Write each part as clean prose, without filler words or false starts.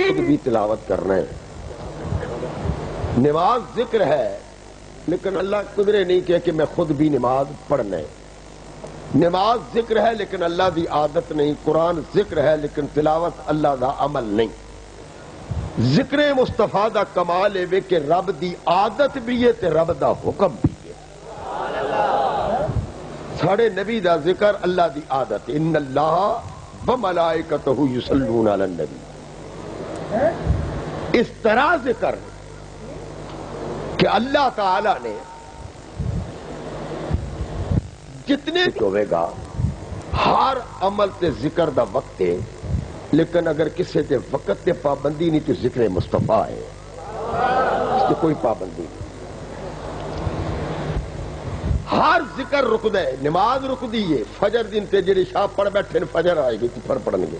خود بھی تلاوت کرنا ہے. نماز ذکر ہے لیکن اللہ قدرے نہیں کہے کہ میں خود بھی نماز پڑھنا ہے. نماز ذکر ہے لیکن اللہ دی عادت نہیں. قرآن ذکر ہے لیکن تلاوت اللہ دا عمل نہیں. ذکر مصطفیٰ دا کمال ہے کہ رب دی عادت بھی ہے تے رب دا حکم بھی ہے. ساڑھے نبی دا ذکر اللہ دی عادت. ان اللہ وملائکتہ یصلون علی النبی. اس طرح ذکر کہ اللہ تعالی نے جتنے ہوئے گا ہر عمل تے ذکر دا وقت ہے لیکن اگر کسی تے وقت تے پابندی نہیں تو ذکر مصطفیٰ ہے. اس تے کوئی پابندی نہیں. ہر ذکر رک دے. نماز رک دی ہے. فجر دن تے جڑے شاہ پڑھ بیٹھے فجر آئے گی تو پڑھن گے.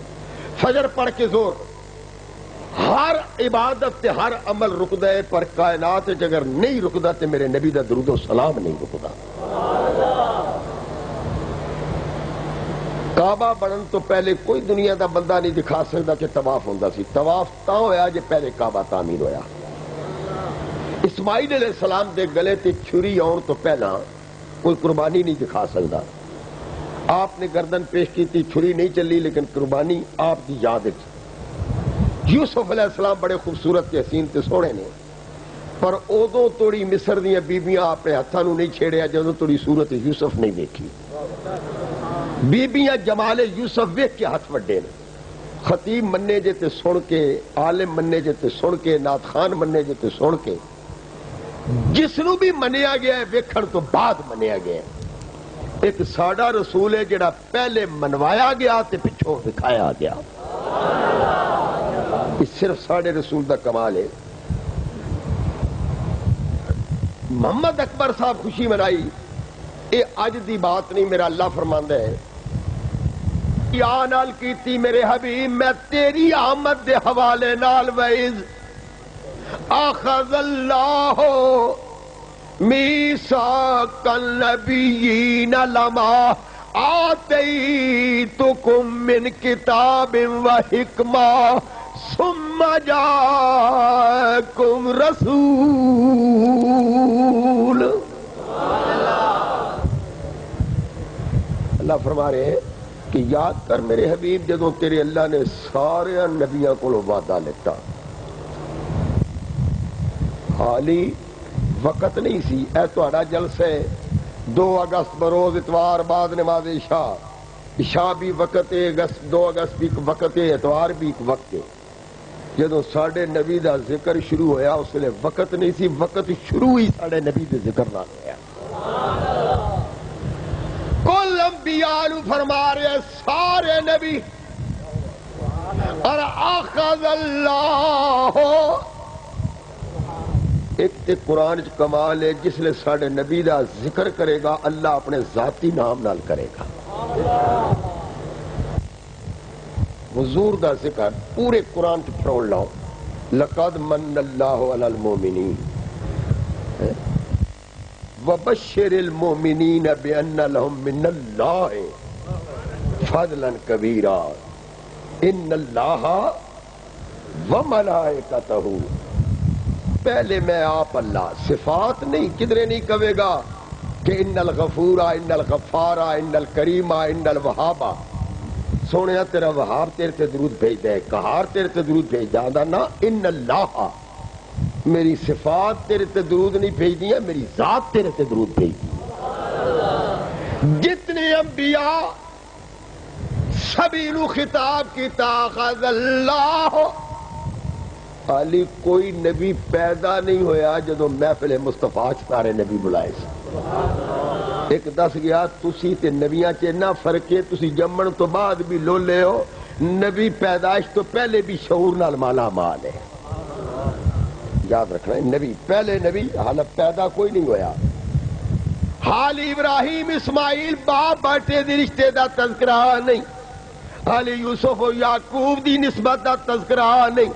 فجر پڑھ کے زور. ہر عبادت تے ہر عمل رکدا ہے پر کائنات اگر نہیں رکدا تے میرے نبی دا درود و سلام نہیں رکدا. کعبہ بنن تو پہلے کوئی دنیا دا بندہ نہیں دکھا سکتا کہ طواف ہوندا سی. طواف تاں ہویا جے پہلے کعبہ تعمیر ہویا. اسماعیل علیہ السلام دے گلے تے چھری آن تو پہلا کوئی قربانی نہیں دکھا سکتا. آپ نے گردن پیش کی تھی, چھری نہیں چلی لیکن قربانی آپ کی یاد. یوسف علیہ السلام بڑے خوبصورت تے حسین تے سونے نے پر ادو توڑی مصر دیا بیبیاں اپنے ہاتھوں نہیں چھیڑیا جدوں توڑی صورت یوسف نہیں دیکھی. بیبیاں جمال یوسف ویکھ کے ہاتھ وڈے نے. خطیب مننے جے تے سن کے, عالم مننے جے تے سن کے, نعت خان مننے جے تے سن کے, جس نو بھی منیا گیا ہے ویکھن تو بعد منیا گیا ہے. ایک ساڈا رسول ہے جڑا پہلے منوایا گیا تے پچھوں دکھایا گیا. یہ صرف ساڑھے رسول دا کمال ہے. محمد اکبر صاحب خوشی منائی, اے اج دی بات نہیں, میرا اللہ فرماندا ہے یا نال کیتی میرے حبیب میں تیری آمد دے حوالے نال وعظ. اخذ اللہ میثاق النبیین لما آتیتکم من کتاب و حکمہ ثم جاءکم رسول. اللہ فرما رہے ہیں کہ یاد کر میرے حبیب جدوں تیرے اللہ نے سارے نبیوں کو وعدہ لیتا, حالی وقت نہیں سی. اے تہاڈا جلسہ 2 اگست بروز اتوار بعد نماز عشاء. عشاء بھی وقت ہے, 2 اگست بھی وقت ہے, اتوار بھی ایک وقت ہے. جدو ساڑھے نبی دا ذکر شروع ہویا اس لئے وقت نہیں سی, وقت شروع ہی ساڑھے نبی دے ذکر نہ ہویا. کل انبیاء نو فرما رہے سارے نبی اور اخذ اللہ. ایک تے قرآن کمال ہے جس لئے ساڑھے نبی دا ذکر کرے گا اللہ اپنے ذاتی نام نال کرے گا. حضور دا ذکر پورے قرآن کی پڑھ لاؤ. لقد من اللہ علی المؤمنین وبشر المؤمنین بان لهم من اللہ فضلا کبیرا ان اللہ وملائکتہ. پہلے میں آپ اللہ, صفات نہیں, کدھرے نہیں کہے گا کہ ان الغفورا, ان الغفارا, ان الکریما, ان الوہابا. سونے تیرا وہاب تیرے تے درود بھیج دے, قہار تیرے تے درود بھیج دا نا. ان اللہ, میری صفات تیرے تے درود نہیں بھیج دیا, میری ذات تیرے تے درود بھیج دی. جتنے انبیاء سبھی نو خطاب کی اخذ اللہ. علی کوئی نبی پیدا نہیں ہویا جدو محفل مصطفیٰ سارے نبی بلائے سے. ایک دس گیا تسی تے نبیاں چینا فرق ہے, تسی جمن تو بعد بھی لولے ہو, نبی پیدائش تو پہلے بھی شعور نال مالا مال ہے. یاد رکھنا ہے, نبی پہلے نبی حالت پیدا کوئی نہیں ہویا. حال ابراہیم اسماعیل باپ بیٹے دی رشتے دا تذکرہ نہیں, حال یوسف و یعقوب دی نسبت دا تذکرہ نہیں,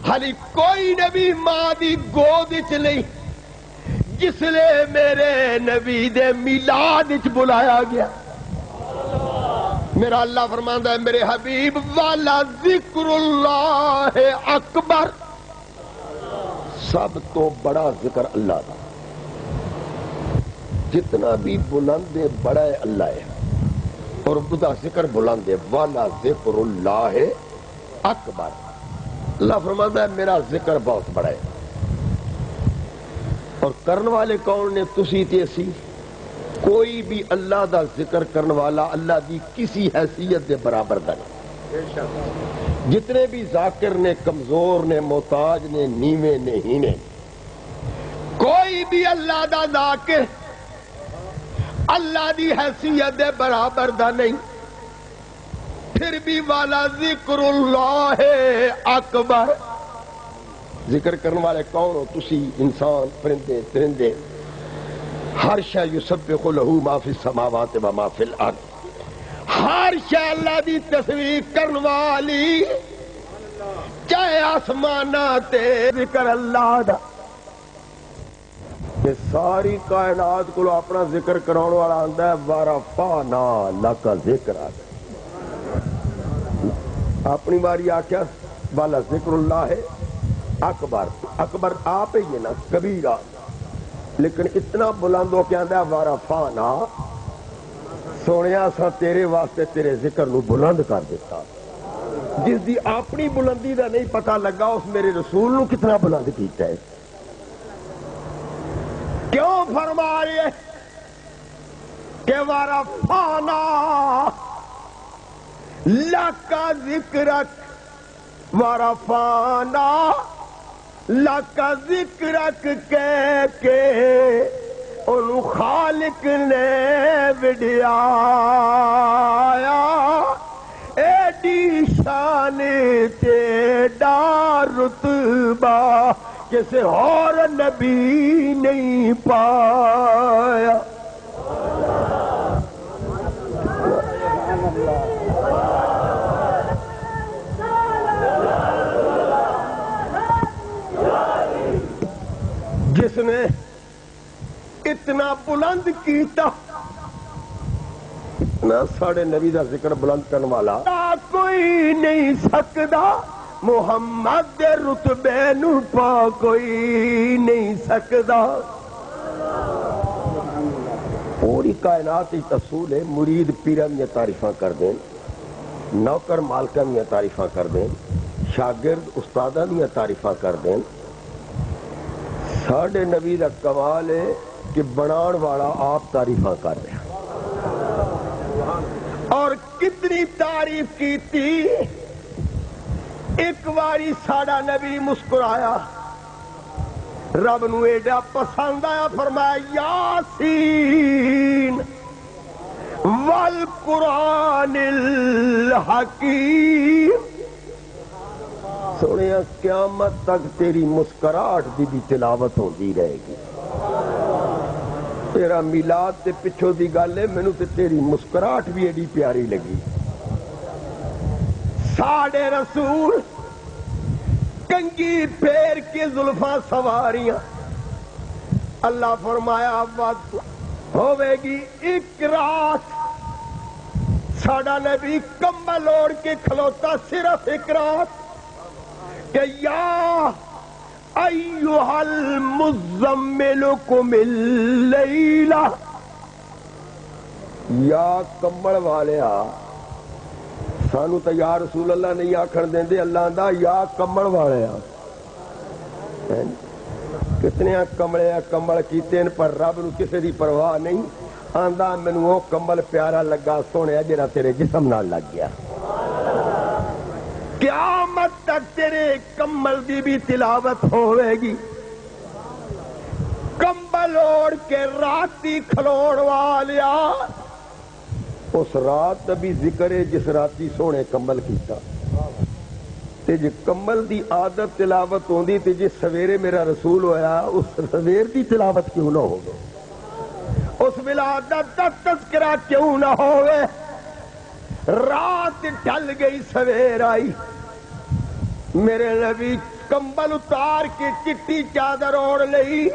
حالی کوئی نبی ماں دی گود وچ نہیں. جس لئے میرے نبی دے میلاد وچ بلایا گیا, میرا اللہ فرماندا ہے میرے حبیب والا ذکر اللہ اکبر، سب تو بڑا ذکر اللہ کا، جتنا بھی بلند ہے بڑا ہے اللہ ہے، اور خدا ذکر بلند ہے، والا ذکر اللہ اکبر۔ اللہ فرماتا ہے میرا ذکر بہت بڑا ہے، اور کرن والے کون نے؟ تسی تے اسی۔ کوئی بھی اللہ دا ذکر کرن والا اللہ دی کسی حیثیت دے برابر دا نہیں۔ جتنے بھی ذاکر نے، کمزور نے، محتاج نے، نیوے نے، ہینے، کوئی بھی اللہ دا ذاکر اللہ دی حیثیت دے برابر دا نہیں۔ پھر بھی والا ذکر اللہ اکبر، ذکر کرنے والے کون ہو؟ تسی انسان، پرندے، ترندے، ہر شے یسبح لہ ما فی السماوات و ما فی الارض، ہر شے اللہ دی تسبیح کرنے والی، چاہے آسمانات تے ذکر اللہ دا، کہ ساری کائنات کو اپنا ذکر کراؤن والا آندا ہے ورفعنا لک ذکرک، اپنی باری آکھیا والا ذکر اللہ اکبر، اکبر آپ ہی ہے نا، کبیرہ، لیکن اتنا بلند ہو کے آندا ہے ورفعنا، سونیا سا تیرے واسطے تیرے ذکر نو بلند کر دیتا۔ جس دی اپنی بلندی دا نہیں پتہ لگا، اس میرے رسول نو کتنا بلند کیتا ہے۔ کیوں فرمائے کہ ورفعنا لک ذکرک، ورفعنا لک ذکرک کہہ کے انہوں خالق نے وڈیایا، ایڈی شان تیڑا رتبہ کسے اور نبی نہیں پایا۔ جس نے اتنا بلند کیتا، اتنا ساڑھے نبی دا ذکر بلند کرنے والا کوئی نہیں سکدا، محمد دے رتبے نو پا کوئی نہیں سکدا۔ پوری کائنات ہی اصول ہے، مرید پیراں دیاں تعریفاں کر دیں، نوکر مالکاں دیاں تعریفاں کر دیں، شاگرد استاداں دیاں تعریفاں کر دیں۔ ساڑھے نبی دا کمال ہے کہ بنان والا آپ تعریفاں کر رہے ہیں، اور کتنی تعریف کی تھی۔ ایک باری ساڑھا نبی مسکرایا، رب نو ایڈا پسند آیا، فرمایا یاسین والقرآن الحکیم، سنیا قیامت تک تیری مسکراہٹ دی بھی تلاوت ہوتی رہے گی۔ تیرا میلاد تے پچھو دی گل ہے، مینوں تے تیری مسکراہٹ بھی ایڈی پیاری لگی۔ ساڑھے رسول کنگھی پھیر کے زلفاں سواریاں، اللہ فرمایا وقت ہوے گی ایک رات، ساڑھا نبی کمبل اوڑھ کے کھلوتا صرف ایک رات، کہ یا ایھا المزمل قم اللیل، یا کمبل والیا، سانو تو یا رسول اللہ نہیں آکھن دیندے، اللہ آندا یا کمبل والیا۔ کتنے کملے کمبل کیتے ہیں، پر رب نو کسے دی پرواہ نہیں، آندا مینوں وہ کمبل پیارا لگا سونے جڑا تیرے جسم نال لگ گیا۔ قیامت تک تیرے کمبل دی بھی تلاوت ہوئے گی۔ کمبل اوڑھ کے راتی کھلوڑ والیا، اس رات بھی ذکر ہے جس راتی سونے کمبل کیتا، تے جے کمبل دی عادت تلاوت ہوندی تے جے سویرے میرا رسول ہویا، اس سویر دی تلاوت کیوں نہ ہوگی، اس ولادت دا تذکرہ کیوں نہ ہوئے۔ رات ڈھل گئی، سویر آئی، میرے نبی کمبل اتار کے چٹی چادر اوڑھ لئی،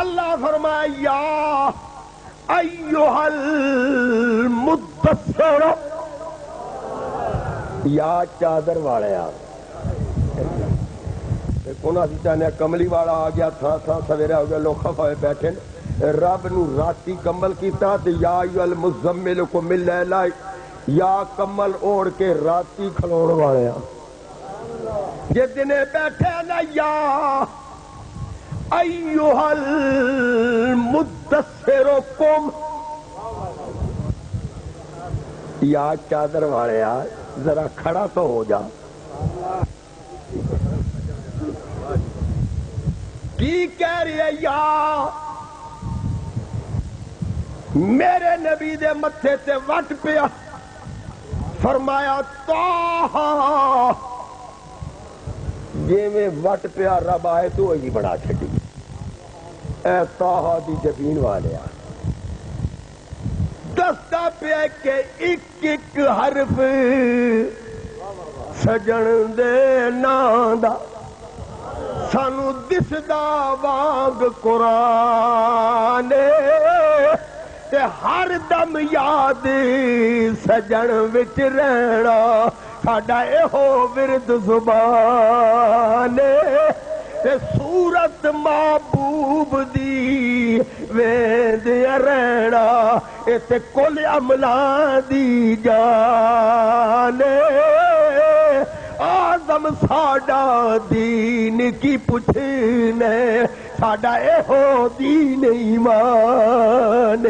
اللہ فرمایا یا ایھا المدثر المدثر یا چادر والے چاہنے کملی والا آ گیا تھا سویرے ہو گیا لوگ خفا ہوئے بیٹھے رب نو راتی کمل کیتا تے یا ایو المزمل کو مل لیلا یا کمل اوڑ کے راتی کھلوڑ والے جے دنے بیٹھے نا یا ایوہ المدثر کم یا چادر والے ذرا کھڑا تو ہو جا کی کہہ رہی ہے یا میرے نبی دے متھے تے وٹ پیا فرمایا طٰہٰ جے میں وٹ پیا رب آئے تو وہی بڑا چھٹی اے طٰہٰ دی جبین والے دستا پیا کہ ایک ایک حرف سجن دے نام دا سانو دسدا وانگ قرآن تے ہر دم یاد سجن وچ رہنا ساڈا ایہو ورد زبان تے صورت محبوب دی ویند رہنا تے کل عملاں دی جان آزم ساڈا دین کی پوچھنے ساڈا ایہو دین ایمان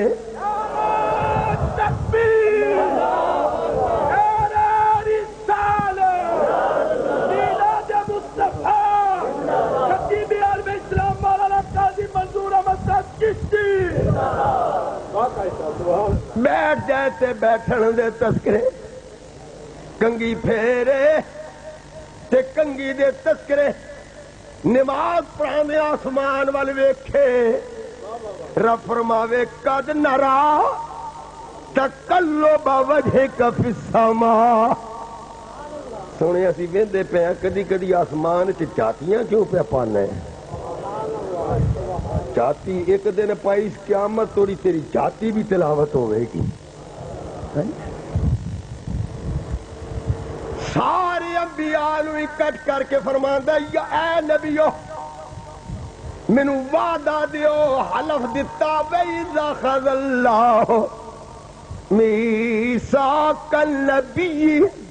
بیٹھ جائے تے بیٹھن دے تذکرے کنگی پھیرے تے کنگی دے تذکرے نماز پڑھانے آسمان وال ویکھے رب فرماوے قد نرا تقلب وجہک فی السماء سونے اسی ویندے پے کدی کدی آسمان چ چاتیاں کیوں پہ پانے چاتی ایک دن پائیس قیامت توڑی تیری چاتی بھی تلاوت ہوئے گی سارے انبیاء نو اکٹھ کر کے فرماندا یا اے نبیو مینو وعدہ دیو حلف دتا وَإِذَا أَخَذَ اللَّهُ مِيثَاقَ النَّبِيِّ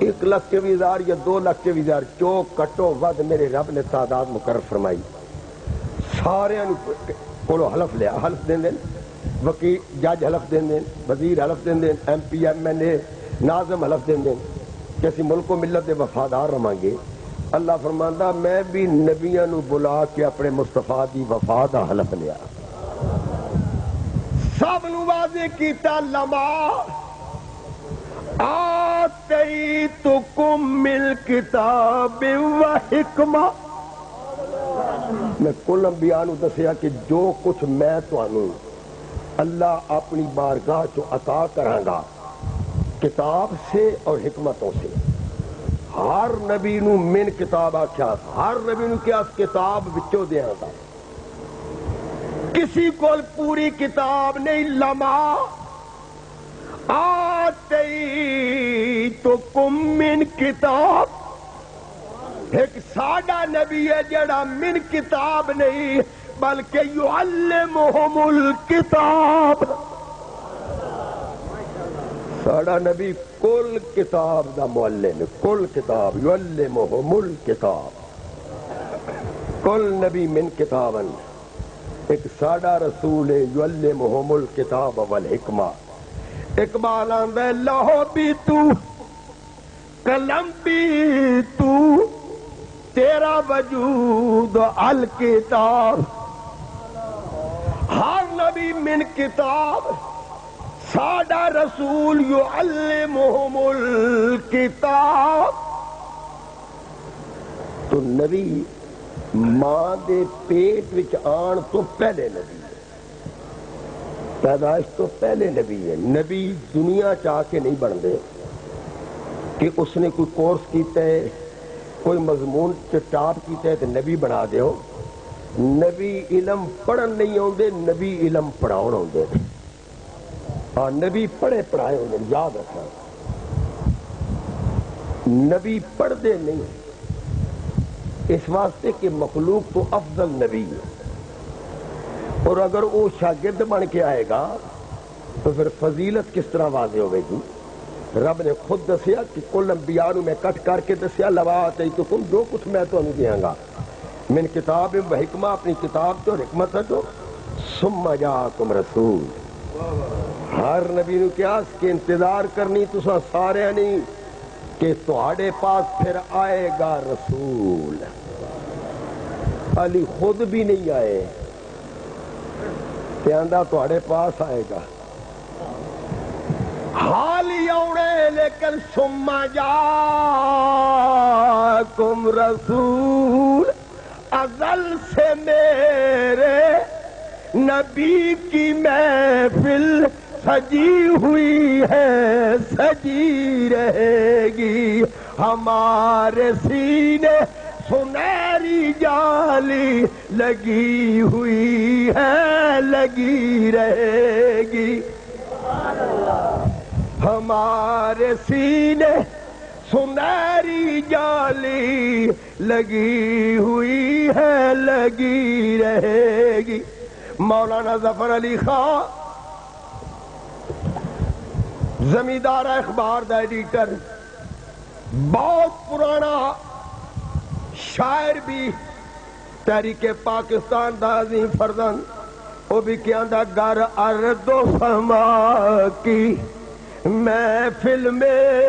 1,24,000 یا 2,24,000 چوک کٹو ود میرے رب نے تعداد مقرر فرمائی سارے کولو حلف لیا حلف دین دین وکیل جج حلف دین دین وزیر حلف دین دین ایم پی ایم این اے ناظم حلف دین دین کہ اسی ملک و ملت دے وفادار رہاں گے اللہ فرماندا میں بھی نبیاں نو بلا کے اپنے مصطفیٰ دی وفا دا حلف لیا سب نو واضح کیتا لما آتیتکم من کتاب و حکمہ میں کل انبیاء نو دسیا کہ جو کچھ میں تانوں اللہ اپنی بارگاہ چو عطا کراں گا کتاب سے اور حکمتوں سے ہر نبی نو من کتاب آکھیا ہر نبی نو کیا کتاب وچوں دیاں گا کسی کو پوری کتاب نہیں لما آتیتکم من کتاب ایک ساڈا نبی ہے جڑا من کتاب نہیں بلکہ یعلمہم الکتاب ساڈا نبی کل کتاب دا معلم کل کتاب یعلمہم الکتاب کل نبی من کتابن ایک ساڈا رسول ہے یعلمہم الکتاب والحکمہ اقبال آندا ہے لوح بھی تو قلم بھی تو تیرا وجود الکتاب ہر نبی من کتاب ساڈا رسول یعلمہم الکتاب تو نبی ماں دے پیٹ وچ آن تو پہلے نبی ہے پیدائش تو پہلے نبی ہے نبی دنیا چاہ کے نہیں بن دے کہ اس نے کوئی کورس کیتا ہے کوئی مضمون ٹاپ کیتا ہے تو نبی بنا دیو نبی علم پڑھن نہیں آندے نبی علم پڑھاؤن آندے ہاں نبی پڑھے پڑھائے انہیں یاد رکھنا، نبی پڑھ دے نہیں، اس واسطے کہ مخلوق تو افضل نبی ہے، اور اگر وہ شاگرد بن کے آئے گا تو پھر فضیلت کس طرح واضح ہوئے گی؟ رب نے خود دسیا کہ کل انبیاء میں کٹ کر کے دسیا لوا آتیتکم، جو کچھ میں تو انہیں دیاں گا من کتاب و حکمہ، اپنی کتاب تو حکمت ہے تو ثم جاءکم رسول، ہر نبی نے کیا اس کے انتظار کرنی تسا سارے نہیں کہ تہاڈے پاس پھر آئے گا رسول۔ علی خود بھی نہیں آئے تے آندا تہاڈے پاس آئے گا، حال ہی اوڑے لیکن ثم جاءکم رسول، ازل سے میرے نبی کی محفل سجی ہوئی ہے، سجی رہے گی، ہمارے سینے سنہری جالی لگی ہوئی ہے، لگی رہے گی، ہمارے سینے سنہری جالی لگی ہوئی ہے، لگی رہے گی۔ مولانا ظفر علی خان زمیندار اخبار دا ایڈیٹر، بہت پرانا شاعر بھی، تحریک پاکستان دا عظیم فرزند، وہ بھی کیا دا گر ارد و سما کی محفل میں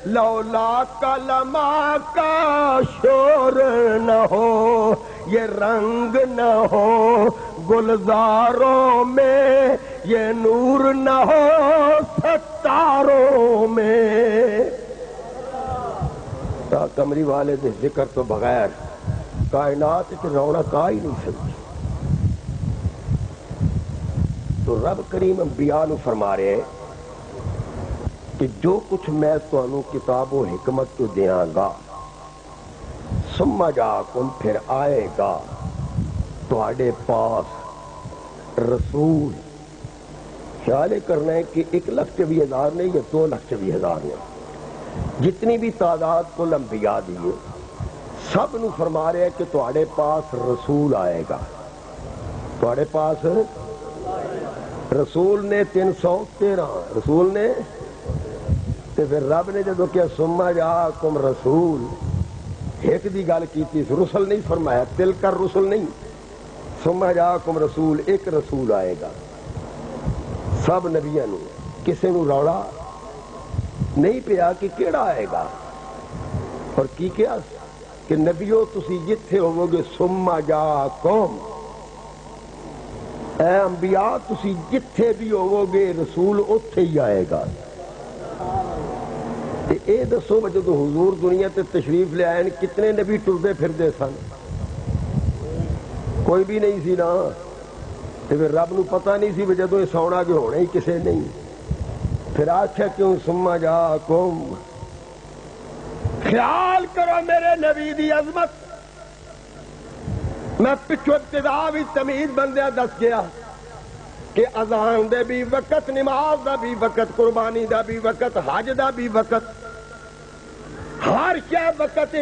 لولا کلمہ کا شور نہ ہو، یہ رنگ نہ ہو گلزاروں میں، یہ نور نہ ہو ستاروں میں۔ کمری والے دے ذکر تو بغیر کائنات کی رونق آ ہی نہیں سکتی۔ تو رب کریم انبیاء نو فرما رہے ہیں کہ جو کچھ میں تانوں کتاب و حکمت تو دیاں گا، ثم جاءکم پھر آئے گا تہاڈے پاس رسول۔ خیال کرنا ہے کہ 1,24,000 نہیں یا 2,24,000 نہیں، جتنی بھی تعداد کو انبیاء دیے سب نو فرما رہے ہیں کہ تہاڈے پاس رسول آئے گا، تہاڈے پاس رسول نے 313 رسول نے، تے پھر رب نے جدو کیا ثم جاءکم رسول، ایک دی گل کیتی، رسل نہیں فرمایا، تل کر رسل نہیں، ثم جاءکم رسول، ایک رسول آئے گا۔ سب نبیاں نو کسے نو روڑا نہیں پیا کہ کیڑا آئے گا، اور کی کیا کہ نبیو تسی جتھے ہوو گے ثم جاءکم، اے انبیاء تسی جتھے بھی ہوو گے رسول اتھے ہی آئے گا۔ اے دسو جدو حضور دنیا تے تشریف لے آئے کتنے نبی ٹردے پھردے سن؟ کوئی بھی نہیں سی نا، تے پھر رب نو پتہ نہیں سی جدو اس آنا کہ ہونا ہی کسے نہیں، پھر آخیا کیوں ثم جاءکم۔ خیال کرو میرے نبی دی عظمت، میں پچھو ابتدا بھی تمیز بندیا دس گیا کہ اذان دے بھی وقت، نماز دا بھی وقت، قربانی دا بھی وقت، حج دا بھی وقت، ہر کیا وقت۔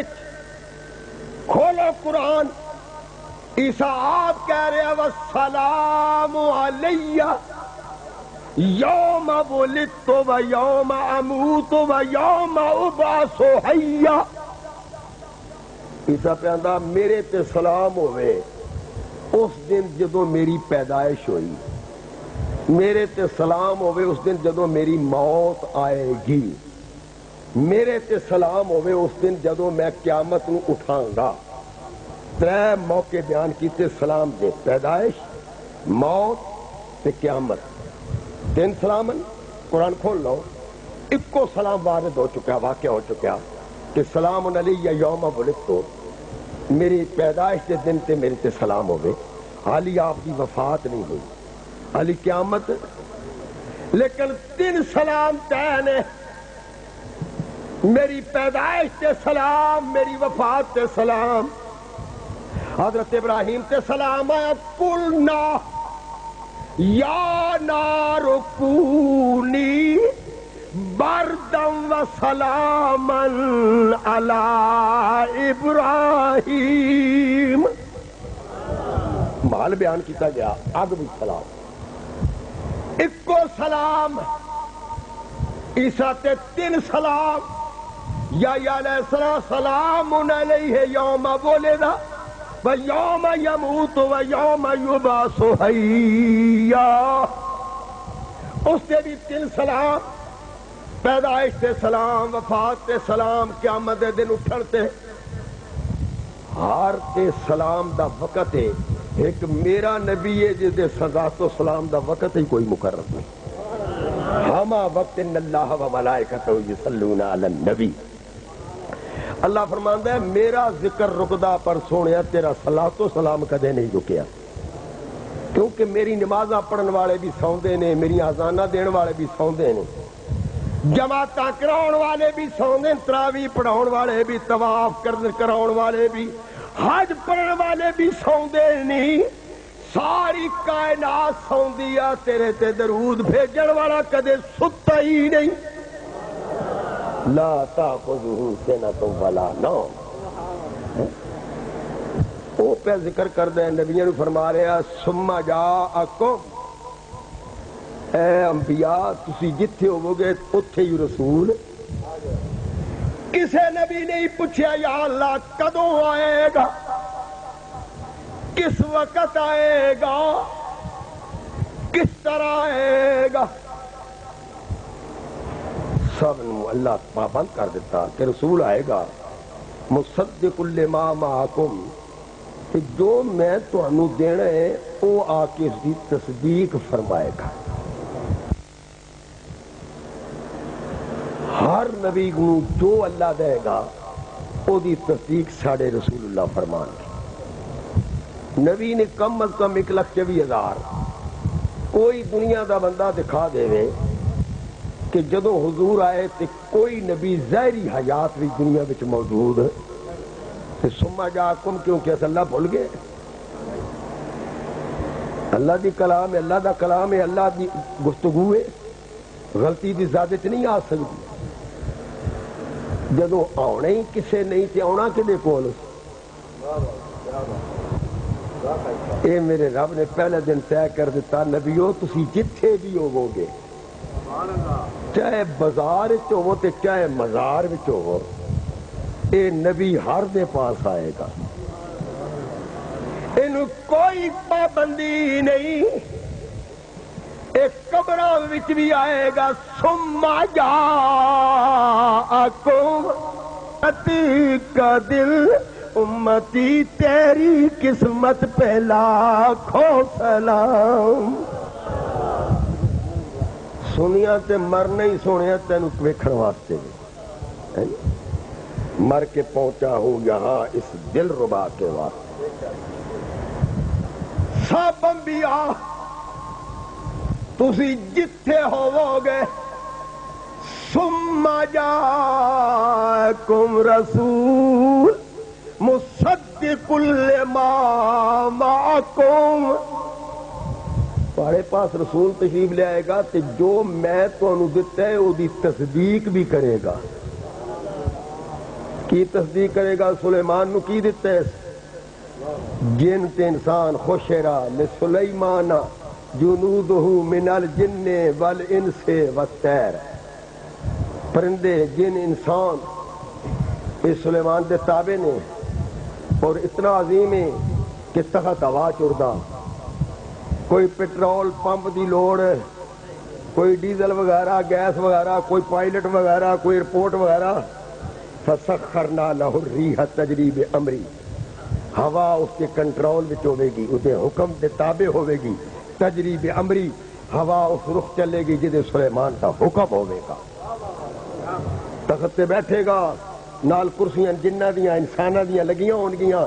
کھولو قرآن، عیسیٰ آپ کہہ رہے والسلام علی یوم ولدت و یوم اموت و یوم ابعث حیا۔ عیسیٰ پہ آندا میرے تے سلام ہوئے اس دن جدو میری پیدائش ہوئی، میرے تے سلام ہوئے اس دن جدو میری موت آئے گی، میرے تے سلام ہوئے اس دن جدو میں قیامت نو اٹھاں گا۔ 3 موقع بیان کیتے سلام دے، پیدائش، موت تے قیامت، 3 سلامن۔ قرآن کھول لو، ایک کو سلام وارد ہو چکا، واقع ہو چکا کہ سلام علی یوم ولدت، میری پیدائش کے دن تے میرے تے سلام ہوئے، حالی آپ کی وفات نہیں ہوئی، حالی قیامت۔ لیکن 3 سلام تینے، میری پیدائش تے سلام، میری وفات تے سلام۔ حضرت ابراہیم تے سلام آیا قلنا یا نار کونی بردم و سلامن علی ابراہیم. مال بیان کیتا گیا اگ بھی سلام ایک کو سلام عیسیٰ تے 3 سلام یا علیہ السلام سلام علیہ یوم ولد و یوم یموت و یوم یبعث حیا. اس سے بھی 3 سلام پیدائش تے سلام وفات تے سلام قیامت دے دن اٹھن تے ہر تے سلام دا وقت ہے. ایک میرا نبی ہے جس دے سزا تو سلام دا وقت ہی کوئی مقرر نہیں. ہما وقت ان اللہ و ملائکتہ یصلون علی النبی. اللہ فرماندا ہے میرا ذکر رکدا پر سونیا تیرا صلاۃ و سلام کدے نہیں رکیا، کیونکہ میری نمازاں پڑھن والے بھی سوندے نے، میری اذاناں دین والے بھی سوندے نے، جماعتاں کراؤن والے بھی سوندے، تراویح پڑھاؤن والے بھی، طواف کراؤن والے بھی، حج پڑھن والے بھی سوندے نہیں. ساری کائنات سوندی آ، تیرے تے درود بھیجن والا کدے ستا ہی نہیں. لا تاخذہ سنۃ ولا نوم. وہ پہ ذکر کردے نبیوں نے فرما رہا ثم جاءکم، اے انبیاء تسی جتھے ہوو گے اتھے ہی رسول. کسے نبی نہیں پوچھا یا اللہ کدوں آئے گا، کس وقت آئے گا، کس طرح آئے گا. سب نو اللہ پابند کر دیتا کہ رسول آئے گا مصدق لما معکم، کہ جو میں تانوں دینا ہے وہ آ کے اس کی تصدیق فرمائے گا. ہر نبی کو جو اللہ دے گا وہ دی تصدیق ساڑھے رسول اللہ فرمان گے. نبی نے کم از کم 1,24,000 کوئی دنیا دا بندہ دکھا دے کہ جدو حضور آئے تو کوئی نبی ظاہری حیات بھی دنیا وچ موجود. ثم جاءکم کیونکہ اس اللہ بھول گئے. اللہ دی کلام ہے، اللہ دا کلام ہے، اللہ دی گفتگو ہے، غلطی دی زیادت نہیں آ سکتی. جدو آنا ہی کسے نہیں تے آنا کدے کول. اے میرے رب نے پہلے دن طے کر دیتا نبیو تسی جتھے بھی ہوو گے، چاہے بازار وچ ہوو تے چاہے مزار وچ ہوو، اے نبی ہر دے پاس آئے گا. اینو کوئی پابندی نہیں. ایک قبراں وچ بھی آئے گا. ثم جاءکم عتیق دل امتی تیری قسمت پہ لاکھوں سلام. سنیا تے مرنا ہی سنیا تینوں ویکھن واسطے مر کے پہنچا ہوں یہاں اس دل ربا کے واسطے. سب انبیاء تسی جتھے ہوو گے ثم جاءکم رسول مصدق لما معکم. تمہارے پاس رسول تشریف لے آئے گا تو جو میں تانوں دتا ہے وہ دی تصدیق بھی کرے گا. کی تصدیق کرے گا؟ سلیمان نو کی دیتا ہے؟ جن تے انسان خوشرا لسلیمان جنودہ من الجن والانس والطیر. پرندے جن انسان اس سلیمان دے تابع نے اور اتنا عظیم ہے کہ تحت ہوا چڑدا. کوئی پیٹرول پمپ دی لوڑ، کوئی ڈیزل وغیرہ گیس وغیرہ، کوئی پائلٹ وغیرہ، کوئی ایئرپورٹ وغیرہ. فسخرنا لہ الریح تجری بامری. ہوا اس کے کنٹرول وچ ہوے گی، اس دے حکم دے تابع ہوے گی. تجری بامری، ہوا اس رخ چلے گی جدے سلیمان کا حکم ہوے گا. تخت تے بیٹھے گا، نال کرسیاں جنہ دیاں انساناں دیاں لگیاں ہون گیاں.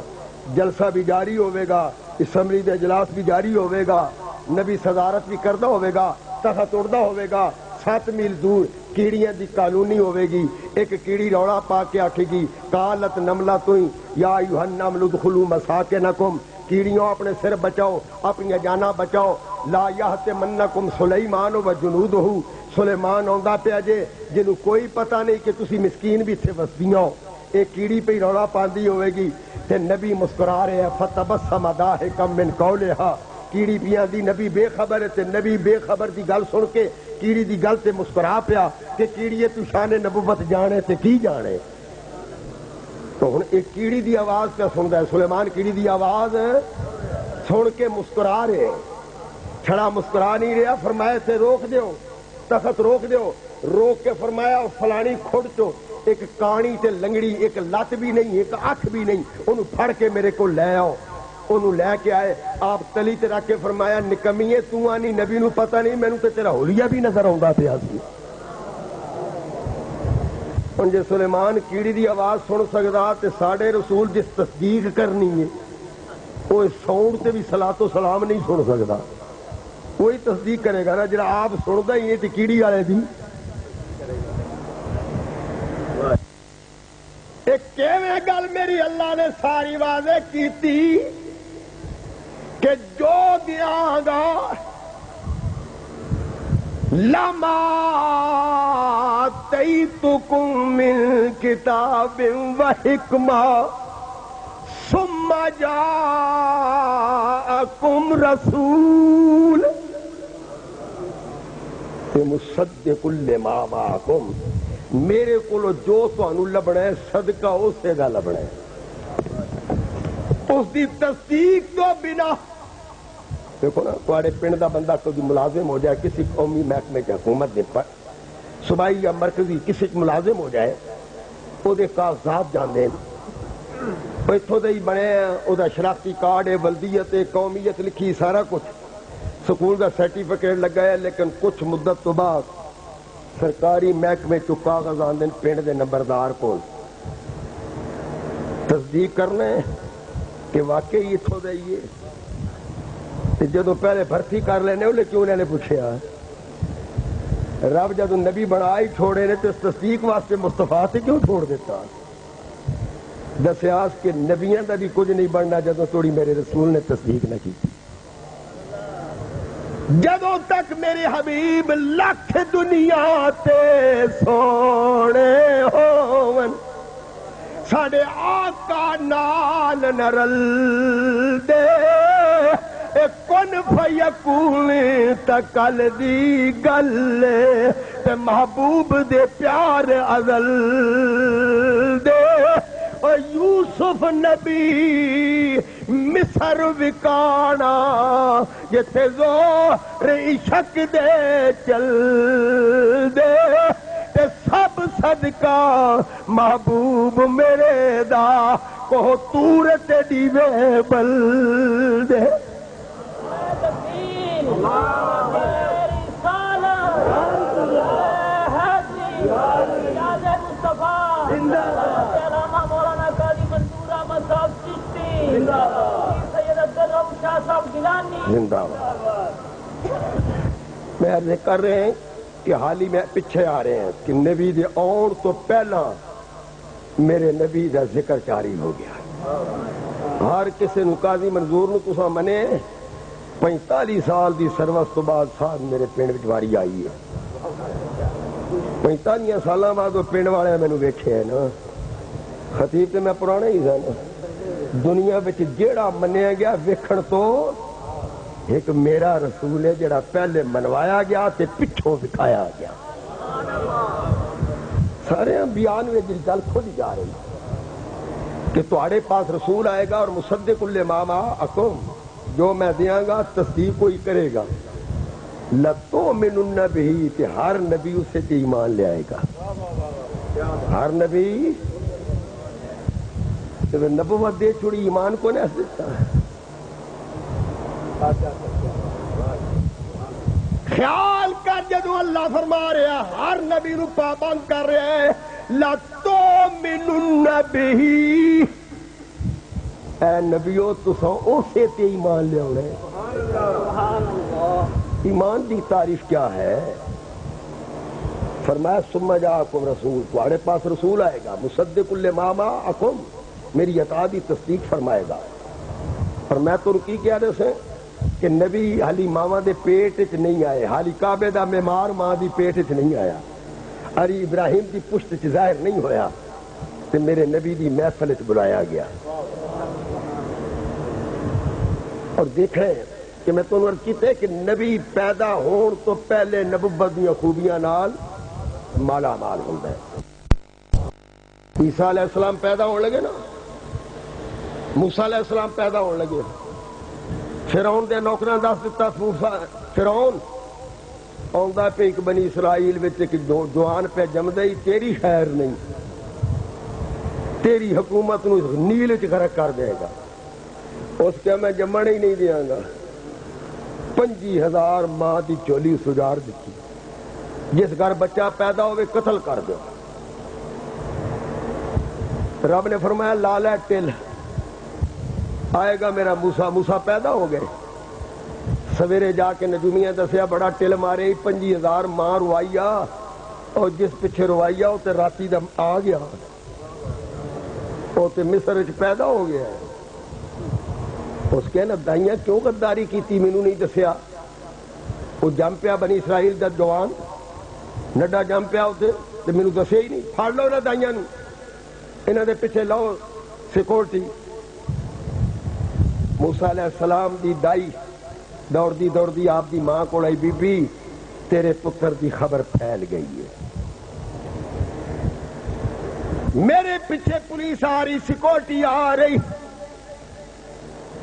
جلسہ بھی جاری ہوے گا، اسمبلی دے اجلاس بھی جاری ہوے گا، نبی صدارت بھی کردا ہوے گا، تخت اڑدا ہوے گا. 7 میل دور کیڑیاں دی کالونی ہوے گی. ایک کیڑی روڑا پا کے آکھے گی قالت نملۃ یا ایھا النمل ادخلوا مساکنکم. کیڑیوں اپنے سر بچاؤ، اپنی جاناں بچاؤ. لا یحتمنکم سلیمان و جنودہ، سلیمان آندا پیا جے جنوں کوئی پتہ نہیں کہ تسی مسکین بھی تھے وسدیاں ہو، ایک کیڑی پہ رولا پاندی ہوئے گی تے نبی مسکرا رہے ہیں فتبسم ضاحکا من قولہا، کیڑی پیاں دی نبی بے خبر ہے تے نبی بے خبر دی گل سن کے کیڑی دی گل تے مسکرا پیا کہ کیڑیے تو شان نبوت جانے تے کی جانے. تو ہن ایک کیڑی دی آواز پہ سندا ہے، سلیمان کیڑی دی آواز سن کے مسکرا رہے، چھڑا مسکرا نہیں رہا، فرمایا تے روک دیو، تخت روک دیو، روک کے فرمایا فلانی کھڑ چو ایک کانی تے لنگڑی، ایک لت بھی نہیں ایک اکھ بھی نہیں، انہوں پھڑ کے میرے کو لے آؤ. انہوں لے کے آئے، آپ تلی تے رکھ کے فرمایا نکمیے تو آنی نبی نو پتہ نہیں مینوں تے تیرا حلیہ بھی نظر آوندا پیا سی. ہن جے سلیمان کیڑی دی آواز سن سکدا تے ساڈے رسول جس تصدیق کرنی ہے وہ ساؤنڈ تے بھی صلاۃ و سلام نہیں سن سکدا. کوئی تصدیق کرے گا نا جڑا آپ سندا ہی ہے تے کیڑی والے دی کیویں گل میری اللہ نے ساری واضح کیتی کہ جو دیاں گا لما آتیتکم من کتاب و حکمہ ثم جاءکم رسول مصدق لما معکم، میرے کو جو تانوں لبنا ہے صدقہ اسے دا لبنا ہے، اس دی تصدیق تو بنا. دیکھو نا تھوڑے پنڈ دا بندہ کوئی ملازم ہو جائے کسی قومی محکمے کی حکومت دے پر صوبائی یا مرکزی کسی ملازم ہو جائے، وہ دے کاغذات جاندے اتوں دے ہی بنے وہ شناختی کارڈ ہے، ولدیت ہے، قومیت لکھی سارا کچھ، سکول دا سرٹیفکیٹ لگا ہے، لیکن کچھ مدت تو بعد سرکاری محکمے چو کاغذ آندے پنڈ دے نمبردار کو تصدیق کرنا ہے کہ واقعی اتوں دے ہی ہے. جدو پہلے بھرتی کر لینے انہیں کیوں انہوں نے پوچھا رب جدو نبی بنا ہی چھوڑے نے تو اس تصدیق واسطے مصطفیٰ سے کیوں چھوڑ دیتا؟ دسیاس کہ نبیاں دا بھی کچھ نہیں بننا جدو توڑی میرے رسول نے تصدیق نہ کی. جدو تک میرے حبیب لکھ دنیا تے سونے ہون ساڑے آقا نال نرل دے کن فیکون تکل دی گل تے محبوب دے پیار ازل دے یوسف نبی مصر وکانا جتے زور عشق دے چل دے تے سب صدقہ محبوب میرے دا کو تور تے دیوے بل دے. میں عرض کر رہے ہیں کہ حال ہی میں پیچھے آ رہے ہیں کہ نبی دے آن تو پہلا میرے نبی دا ذکر جاری ہو گیا. ہر کسی نو قاضی منظور نو تسا منے 45 سال دی سروس تو بعد ساتھ میرے پنڈ وچ واری آئی ہے. 45 سالاں بعد وہ پنڈ والے مینوں ویکھے ہے نا. خطیب تے میں پرانا ہی سن، دنیا وچ جیڑا منیا گیا ویکھن تو ایک میرا رسول ہے جڑا پہلے منوایا گیا تے پچھوں دکھایا گیا. سارے بیان میں جی گل کھل جا رہی کہ تہاڑے پاس رسول آئے گا اور مصدق لما معکم، جو میں دیاں گا تصدیق کوئی کرے گا. لَتُؤْمِنُنَّ بِهِ تے ہر نبی اسے تے ایمان لے آئے گا. ہر نبی نبوت دے چھوڑی ایمان کو نہیں دیتا. خیال کر جدو اللہ فرما رہا ہر نبی نو پابند کر رہا ہے لَتُؤْمِنُنَّ بِهِ، اے نبیو تساں اسے تے ایمان لے آؤ. ایمان دی تعریف کیا ہے؟ فرمایا ثم جاءکم رسول، تمہارے پاس رسول آئے گا مصدق لما معکم، میری اطاعت کی تصدیق فرمائے گا. اور میں تو کی کیا رہے سے کہ نبی حالی ماواں دے پیٹ وچ نہیں آئے، حالی کعبے دا معمار ماں دی پیٹ وچ نہیں آیا، علی ابراہیم دی پشت وچ ظاہر نہیں ہویا تے میرے نبی دی محفل وچ بلایا گیا۔ اور دیکھنا ہے کہ میں تمہیں عرض کیتے کہ نبی پیدا ہون تو پہلے نبوت دیاں خوبیاں نال مالا مال ہوندا ہے۔ عیسیٰ علیہ السلام پیدا ہون لگے نا، موسیٰ علیہ السلام پیدا ہون لگے، فرعون دے نوکراں دس دتا فرعون آندا پہ ایک بنی اسرائیل وچ ایک جوان پہ جمدے ہی تیری خیر نہیں، تیری حکومت نو نیل وچ غرق کر دے گا۔ اس کے میں جمن ہی نہیں دیاں گا، 25,000 ماں دی چولی سجار دیتی، جس گھر بچہ پیدا ہوئے قتل کر دو۔ رب نے فرمایا لالا ٹل آئے گا میرا موسیٰ۔ موسیٰ پیدا ہو گئے، سویرے جا کے نجومیاں دسیا بڑا ٹل مارے، 25,000 ماں روائیا، اور جس پیچھے روائیا وہ تے راتی دا آ گیا، وہ تے مصر وچ پیدا ہو گیا۔ اس کے نا دائیاں کیوں غداری کیتی مینوں نہیں دسیا؟ وہ جم پیا بنی اسرائیل دا جوان نڈا جم پیا اتنے تے مینوں دسیا ہی نہیں۔ پھڑ لو نا دائیاں نوں، انہاں دے پیچھے لاؤ سیکورٹی۔ موسیٰ علیہ السلام دی دائی دوڑدی آپ دی ماں کو آئی، بی بی تیرے پتر دی خبر پھیل گئی ہے، میرے پیچھے پولیس آ رہی، سیکورٹی آ رہی۔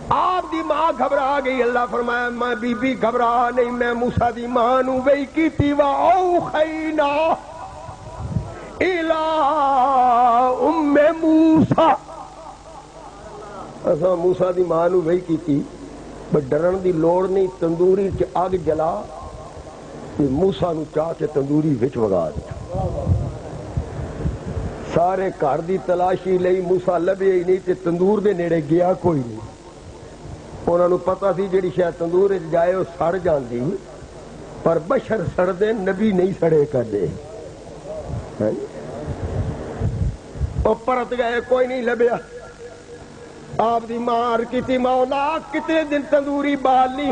آپ دی ماں گھبرا گئی۔ اللہ فرمایا میں بی بی گھبرا نہیں، میں موسیٰ دی ماں نو وہی کیتی وَأَوْحَيْنَا إِلَىٰ أُمِّ مُوسَىٰ، اساں موسیٰ دی ماں نو وہی کیتی، بس ڈرن دی لوڑ نہیں، تندوری چ اگ جلا تے موسیٰ نو چاہ کے تندوری وچ وگا دتا۔ سارے گھر دی تلاشی لئی، موسیٰ لبھے ہی نہیں تے تندور دے نیڑے گیا کوئی نہیں۔ انہوں نے پتا سی جیڑی شاید تندور جائے وہ سڑ جاندی، پر بشر سڑدے نبی نہیں سڑے کدے۔ وہ پرت گئے، کوئی نہیں لبیا۔ آپ دی مار کیتی مولا کتنے دن تندوری بالنی؟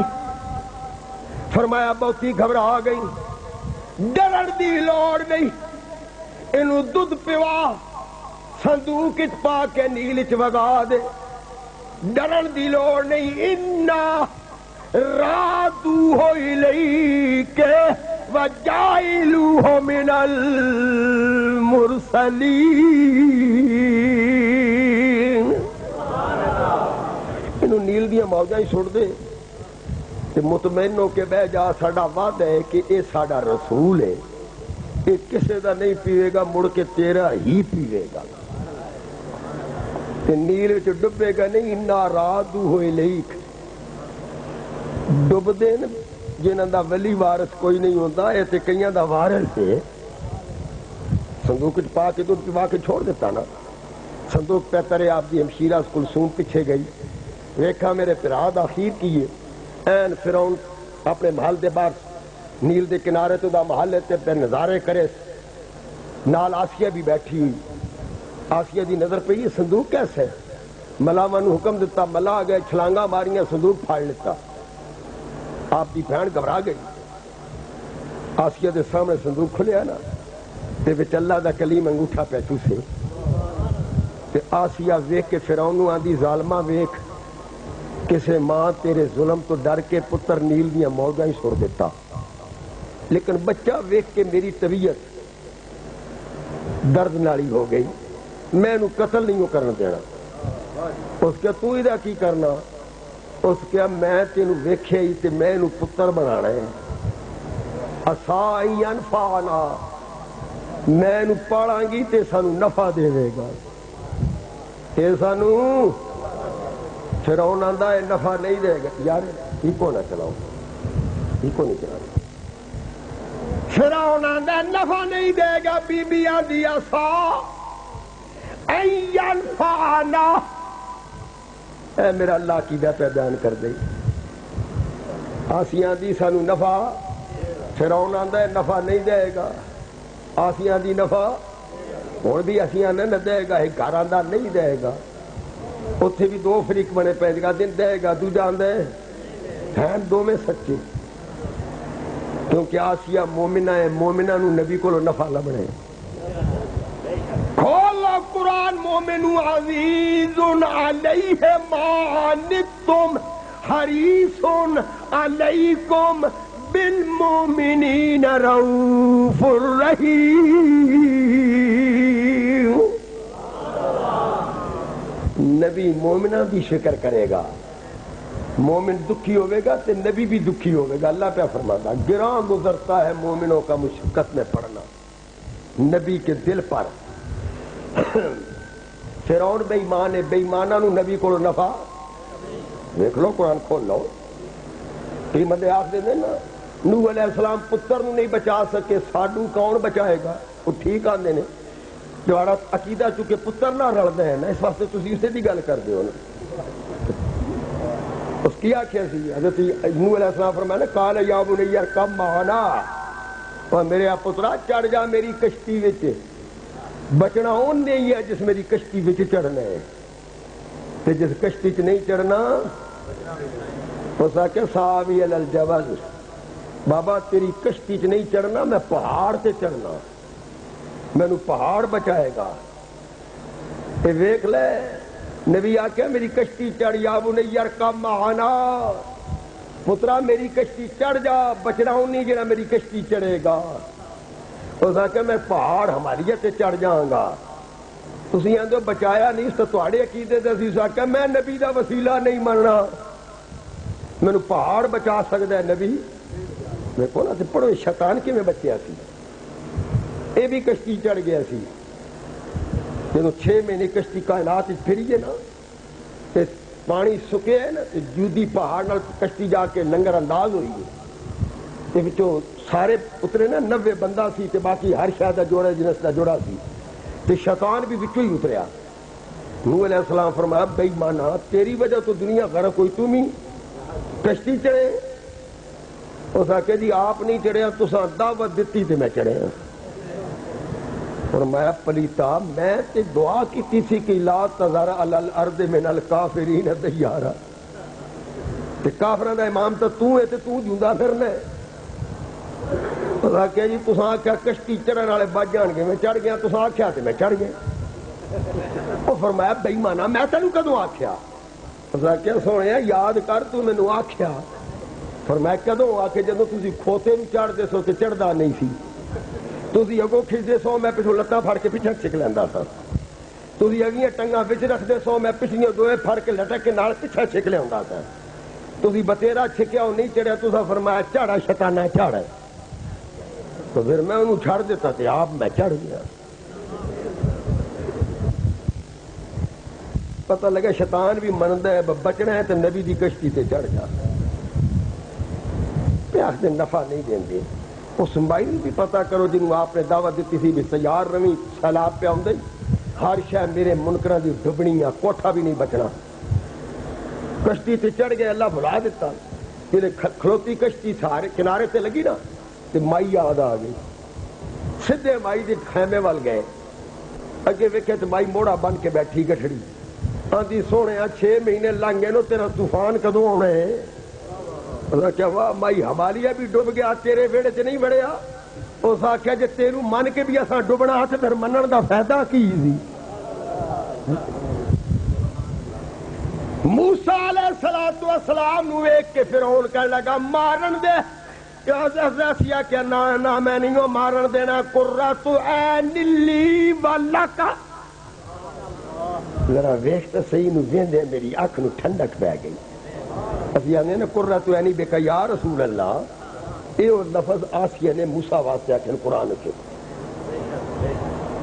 فرمایا بہتی گھبرا گئی، ڈرن دی لوڑ نہیں، انہوں دودھ پیوا صندوق وچ پا کے نیل وچ وگا دے، ڈرن دی لوڑ نہیں۔ انا رادوہ الیک وجاعلوہ من المرسلین۔ انہوں نیل دیاں موجاں ہی سٹ دے تے مطمئن ہو کے بہ جا، ساڈا وعدہ ہے کہ اے ساڈا رسول ہے، اے کسے دا نہیں پیوے گا، مڑ کے تیرا ہی پیوے گا، تے نیل وچ ڈبے گا نہیں۔ انا رادوہ الیک، ڈب دین جنہاں دا ولی وارث کوئی نہیں ہوندا، اے تے کئیاں دا وارث ہے۔ صندوق وچ پا کے دودھ پوا کے چھوڑ دیتا نا۔ صندوق پہ ترے آپ دی ہمشیرہ کلثوم پیچھے گئی، ویکھا میرے پرا دا اخیر کیے، این فرعون اپنے محل دے باہر نیل دے کنارے تو دا محل تے پہ نظارے کرے، نال آسیہ بھی بیٹھی ہوئی۔ آسیہ دی نظر پہ یہ صندوق کیسے ہے؟ ملاواں نو حکم دیتا، ملا آ گئے، چھلانگا ماریاں، صندوق پھاڑ لیتا۔ آپ دی بہن گھبرا گئی۔ آسیہ دے سامنے صندوق کھلیا نا تے وچ اللہ دا کلیم انگوٹھا پہ چوسے تے آسیہ ویکھ کے فرعون نو آندی ظالمہ ویکھ، کسے ماں تیرے ظلم تو ڈر کے پتر نیل دیاں موجاں ہی سڑ دیتا، لیکن بچہ ویکھ کے میری طبیعت درد نالی ہو گئی، میں نو قتل نہیں کرنا دینا۔ اس کے تو ادھا کی کرنا؟ اس کے میں تینو ویکھے ہی تے میں نو پتر بنانا ہے، عسیٰ ینفعنا، میں نو پڑھاں گی تے سانو نفع دے دے گا، تے سانو۔ فرعون آندا ہے نفع نہیں دے گا، یار ہی کو نہ چلاؤ، ہی کو نہیں چلاؤ۔ فرعون آندا نفع نہیں دے گا، بی بی آندی عسیٰ ینفعنا، اے میرا اللہ کی دا پہ بیان کر دے۔ آسیاں دی سانو نفع، فرعون آندا ہے نفع نہیں دے گا، آسیاں دی نفع ہن بھی آسیاں نہ دے گا، ایک گھر آندا نہیں دے گا، اتھے بھی دو فریق بنے پہ گا، دن دے گا، دوجا آندا ہے ہیں دو میں سچے، کیونکہ آسیہ مومنہ ہے، مومنہ نو نبی کو نفع لبنا ہے۔ کھولا قرآن، مومنو عزیز علیہ ما عنتم حریص علیکم بالمؤمنین رؤوف الرحیم۔ نبی مومنہ بھی شکر کرے گا، مومن دکھی ہوئے گا تو نبی بھی دکھی ہوئے گا۔ اللہ پہ فرماتا گراں گزرتا ہے مومنوں کا مشقت میں پڑنا نبی کے دل پر۔ فرعون بے ایمان ہے، بے ایمانہ نو نبی کو نفع، دیکھ لو قرآن کھول لو، قیمت آخ دے دینا۔ نوح علیہ السلام پتر نو نہیں بچا سکے، ساڈو کون بچائے گا؟ وہ ٹھیک آندے نے جوڑا عقیدہ چکے پتر نہ رلدے ہیں نا، اس واسطے تسی اسے دی گل کر دیو نا۔ اس کی آنکھیں سی حضرت نوح علیہ السلام فرمایا نا قال یا بنی ارکب معنا، اور میرے پترا چڑھ جا میری کشتی وچ، بچنا اون نہیں ہے جس میری کشتی وچ چڑھنا ہے، تے جس کشتی چ نہیں چڑھنا اس آکے صحابی الجبل، بابا تیری کشتی چ نہیں چڑھنا، میں پہاڑ تے چڑھنا، مینوں پہاڑ بچائے گا۔ تے ویکھ لے نبی آکھیا میری کشتی چڑھ، یا بنی ارکب معنا، پترا میری کشتی چڑھ جا، بچنا ہوں نہیں جڑا میری کشتی چڑھے گا۔ اس آکھیا میں پہاڑ ہماریت تے چڑھ جاؤں گا، تسی آندے بچایا نہیں تو تواڈے عقیدے تے اسی آکھیا میں نبی دا وسیلہ نہیں مننا، مینوں پہاڑ بچا سکدا ہے نبی۔ دیکھو نا تے پڑھو شیطان کیویں بچیا سی، اے بھی کشتی چڑھ گیا سی۔ جدو 6 مہینے کشتی کائنات پھری ہے نا تے پانی سکے ہے نا تے جودی پہاڑ نال کشتی جا کے لنگر انداز ہوئی ہے، تے وچوں سارے اترے نا 90 بندہ سی تے باقی ہر شے دا جوڑا جنس دا جوڑا سی، تے شیطان بھی وچوں ہی اتریا۔ نوح علیہ السلام فرمایا بے ایمانہ تیری وجہ تو دنیا غرق ہوئی، تم ہی کشتی چڑھے۔ اس آکھے جی آپ نہیں چڑھیا، تساں دعوت دتی تے میں چڑھیا۔ فرمایا پلیتا میں تے دعا کیتی سی کہ لا تذر علی الارض من الکافرین دیارا، تے کافراں دا امام تو ہے تے تو جوندا پھرنا ہے۔ اس آکھیا جی تساں آکھیا کشتی چڑھن والے بچ جان گے، میں چڑھ گیا، تساں آکھیا تے میں چڑھ گیا۔ وہ فرمایا بے ایمانہ میں تینوں کدوں آکھیا؟ اس آکھیا سونیا یاد کر تو مینوں آکھیا۔ فرمایا کدوں؟ آکھے جدوں تسی کھوتے نوں چڑھدے سو تے چڑھدا نہیں سی، تسی اگوں کھچدے سو میں پچھوں لتاں پھڑ کے پیچھے چھک لیندا سا، تسی اگیاں ٹنگاں وچ رکھدے سو میں پچھلیاں دوئے پھڑ کے لٹک کے نال پیچھے چھک لیاوندا سا، تسی بتیرا چھکیا او نہیں چڑھیا، تساں فرمایا چڑھا شیطانہ چڑھ، تو پھر میں انہوں چھڑ دیتا تے آپ میں چڑھ گیا۔ پتہ لگا شیطان بھی مندا ہے بچنا ہے تو نبی دی کشتی تے چڑھ جا، پیاس دے نفع نہیں دیندے۔ اس مائی بھی پتہ کرو جنہوں آپ نے دعوت دیتی سی بھی سیار روی سیلاب پہ آؤندے، ہر شے میرے منکراں دی ڈبنی آ، کوٹھا بھی نہیں بچنا۔ کشتی تے چڑھ گئے، اللہ بھلا دیتا، جلے کھلوتی کشتی سارے کنارے تے لگی نا تے مائی یاد آ گئی، سدھے مائی دے خیمے وال گئے، اگے ویکھے تے مائی موڑا بن کے بیٹھی گٹھڑی، آندی سونے 6 مہینے لنگ گئے نو تیرا طوفان کدوں آنا ہے؟ اللہ کیا واہ مائی ہمالیہ بھی ڈب گیا تیرے ویڑے چ نہیں وڑیا۔ اس آخیا جے تیرو من کے بھی اساں ڈبنا تے پھر منن دا فائدہ کی سی؟ موسیٰ علیہ السلام نو ویکھ کے فرعون کہنے لگا مارن دے، کیا نہ میں نہیں ہوں مارن دینا، قرۃ عین لی ولک، ذرا ویکھ تے صحیح نو ویندے میری اکھ نو ٹھنڈک پی گئی۔ اسی آنے نا قرۃ عینی بے کا یا رسول اللہ، اے وہ لفظ آسیہ نے موسیٰ واسطے آکھن قرآن کے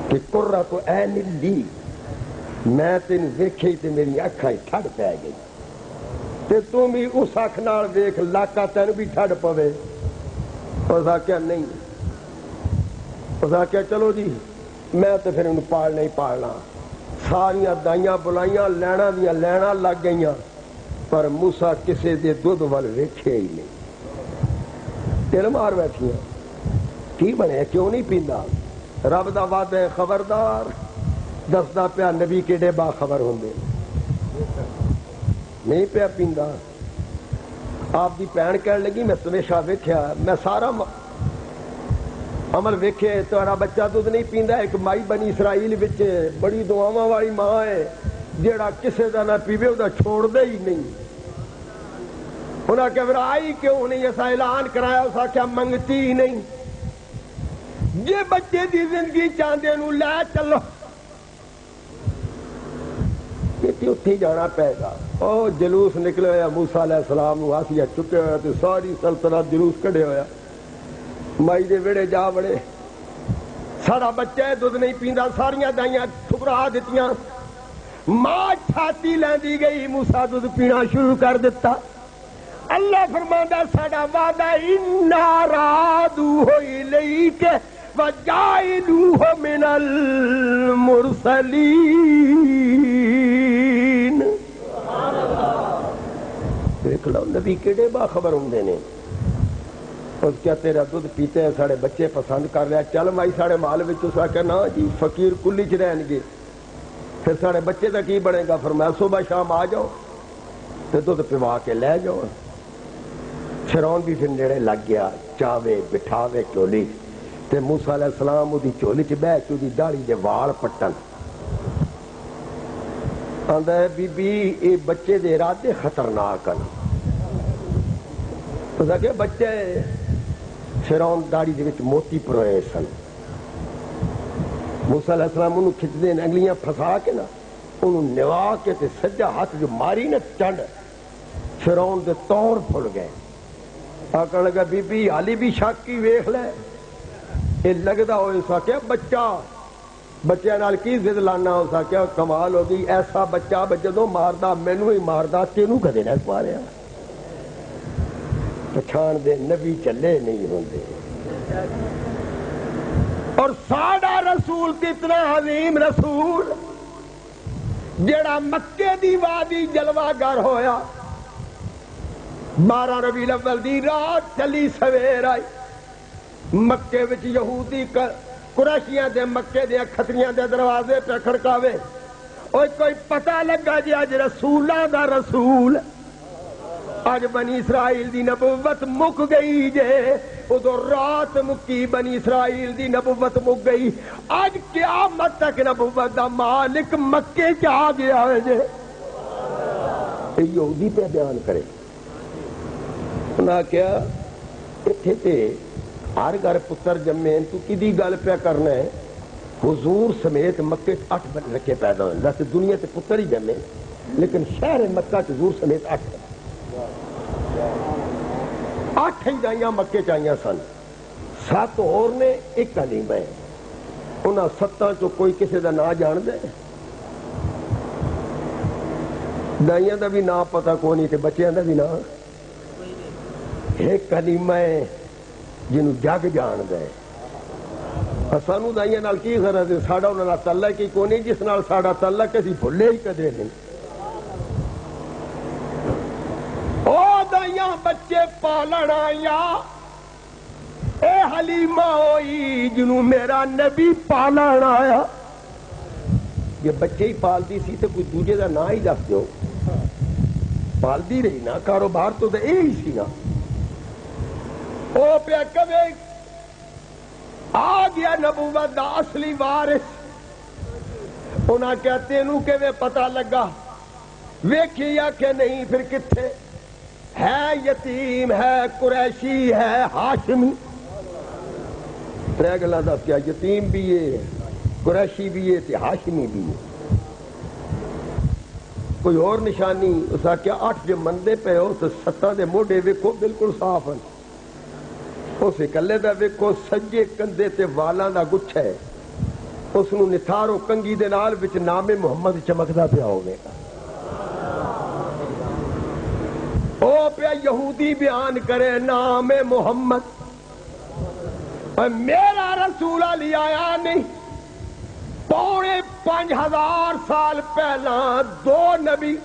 کہ قرۃ عین لی، میں تین ویکھے تے میری اکھاں ٹھڈ پی گئی، تے تم بھی اس اکھ نال ویکھ لاکا تین بھی ٹھڈ پوے۔ اس آکھیا نہیں، اس آکھیا چلو جی میں تے پھر انہوں پالنا ہی پالنا۔ ساریاں دائیاں بلائیاں لینا دیاں لینا لگ گئیاں، پر موسیٰ کسے دے دودھ وال ویکھے ہی نہیں، دل مار بیٹھیاں کی بنے کیوں نہیں پیندا؟ رب دا وعدہ ہے خبردار، دسدا پیا نبی کیڑے باخبر ہوندے، نہیں پیا پیندا۔ آپ دی بھین کہن لگی میں تمیشہ ویکھیا، میں سارا عمل ویکھے، تہاڈا بچہ دودھ نہیں پیندا، ایک مائی بنی اسرائیل وچ بڑی دعاواں والی ماں ہے جیڑا کسے دا نہ پیوے او دا چھوڑ دے ہی نہیں۔ انہاں کہ پھر آئی کیوں نہیں؟ ایسا اعلان کرایا، اس آخیا منگتی ہی نہیں، جے بچے دی زندگی چاہندے نو لے چلو، اتھی جانا پے گا۔ او جلوس نکلے ہویا موسیٰ علیہ السلام نو آسیہ چکے ہویا تے ساری سلطنت جلوس کڑے ہویا، مائی دے ویڑے جا بڑے، ساڑا بچہ دودھ نہیں پیندا، ساریاں دائیاں ٹھکرا دتیاں، ماں چھاتی لیندی گئی، موسیٰ دودھ پینا شروع کر دیتا۔ اللہ فرماندا ساڑا وعدہ اِنَّا رَادُوهُ إِلَيْكَ وَجَعَلُوهُ مِنَ الْمُرْسَلِينَ۔ دیکھ لو نبی کیڑے باخبر ہوندے نے، اس کیا تیرا دودھ پیتے ہیں ساڑے بچے پسند کر رہا، چل مائی ساڑے مال وچ، اس آخیا نا جی فقیر کلی چ رہن گے، پھر ساڑے بچے دا کی بنے گا؟ فرمایا صبح شام آ جاؤ تے دودھ پوا کے لے جاؤ۔ فرعون بھی پھر نیڑے لگ گیا، چاوے بٹھاوے چولی تے موسیٰ علیہ السلام دی چولی چ بیٹھ کے دی داڑھی دے وال پٹن، آندا ہے بی بی اے بچے دے ارادے خطرناک ہیں۔ تو کہ بچے فرعون داڑھی دے وچ موتی پروئے سن، موسیٰ علیہ السلام انہوں کھچ دے انگلیاں پھسا کے نا انہوں نوا کے تے سجا ہاتھ جو ماری نا چنڈ، فرعون دے طور پھل گئے۔ آکھن لگا بی بی حالی بھی شک کی ویکھ لے، یہ لگدا ہوئے ساکیا بچہ، بچے نال کی ضد لانا ہو ساکیا، کمال ہو گئی، ایسا بچہ جدوں ماردا مینوں ہی ماردا، تینوں کدے نہ ماریا۔ پچھان دے نبی چلے نہیں ہوندے، اور ساڈا رسول کتنا عظیم رسول جیڑا مکے دی وادی جلوہ گر ہویا، 12 ربیع الاول دی رات چلی سویر آئی، مکے وچ یہودی قریشیاں دے مکے دے کھتریاں دے دروازے پہ کھڑکاوے، اوہ کوئی پتہ لگا جی اج رسولاں دا رسول، آج بنی اسرائیل دی نبوت مک گئی جے، ادھر رات مکی بنی اسرائیل دی نبوت مک گئی، آج قیامت تک نبوت دا مالک مکے جا گیا ہے جے۔ یہودی پہ بیان کرے، انہاں کیا اتھے تے ہر گھر پتر جمے، تو کدی گل پہ کرنا ہے؟ حضور سمیت مکے 8 بچے پیدا ہوئے، ویسے دنیا تے پتر ہی جمے لیکن شہر مکہ حضور سمیت 8 ہی جائیاں مکے چاہیاں سن، 7 اور نے، ایک علیم ہے، انہاں 7 چو کوئی کسی دا نام جان دے؟ دائیاں دا بھی نام پتہ کو نہیں تے بچیاں دا بھی نام، ایک کلمہ ہے جنہوں جگ جان دے۔ سانو دائیاں نال کی غرض ہے؟ ساڑا انہاں نال تعلق ہی کو نہیں، جس نال ساڑا تعلق کسی بھولے ہی کدے نہیں۔ او دائیاں بچے پالن آیا، اے حلیمہ ہوئی جنہوں میرا نبی پالن آیا۔ یہ بچے ہی پالتی سی تو کوئی دوجے دا نہ ہی دس دو، پالتی رہی نا، کاروبار تو دے ہی سی نا۔ او پہ کبھی آ گیا نبوت دا اصلی وارث، انہاں کیا تینوں کے وے پتہ لگا؟ ویکھی یا کہ نہیں؟ پھر کتھے ہے؟ یتیم ہے، قریشی ہے، ہاشمی، 3 گلاں دس کیا، یتیم بھی ہے، قریشی بھی ہے تے ہاشمی بھی ہے۔ کوئی اور نشانی؟ اس کیا 8 جو مندے پہ ہو تو 7 دے موڈے ویکھو بالکل صاف ہیں، اس اکلے دا ویکھو سجے کندھے تے والاں دا گچھا ہے، اس نو نثارو کنگھی دے نال وچ نام محمد چمکدا پیا ہوے گا۔ او پیا یہودی بیان کرے نام محمد، اور میرا رسول علی آیا نہیں، 5,500 سال پہلا 2 نبی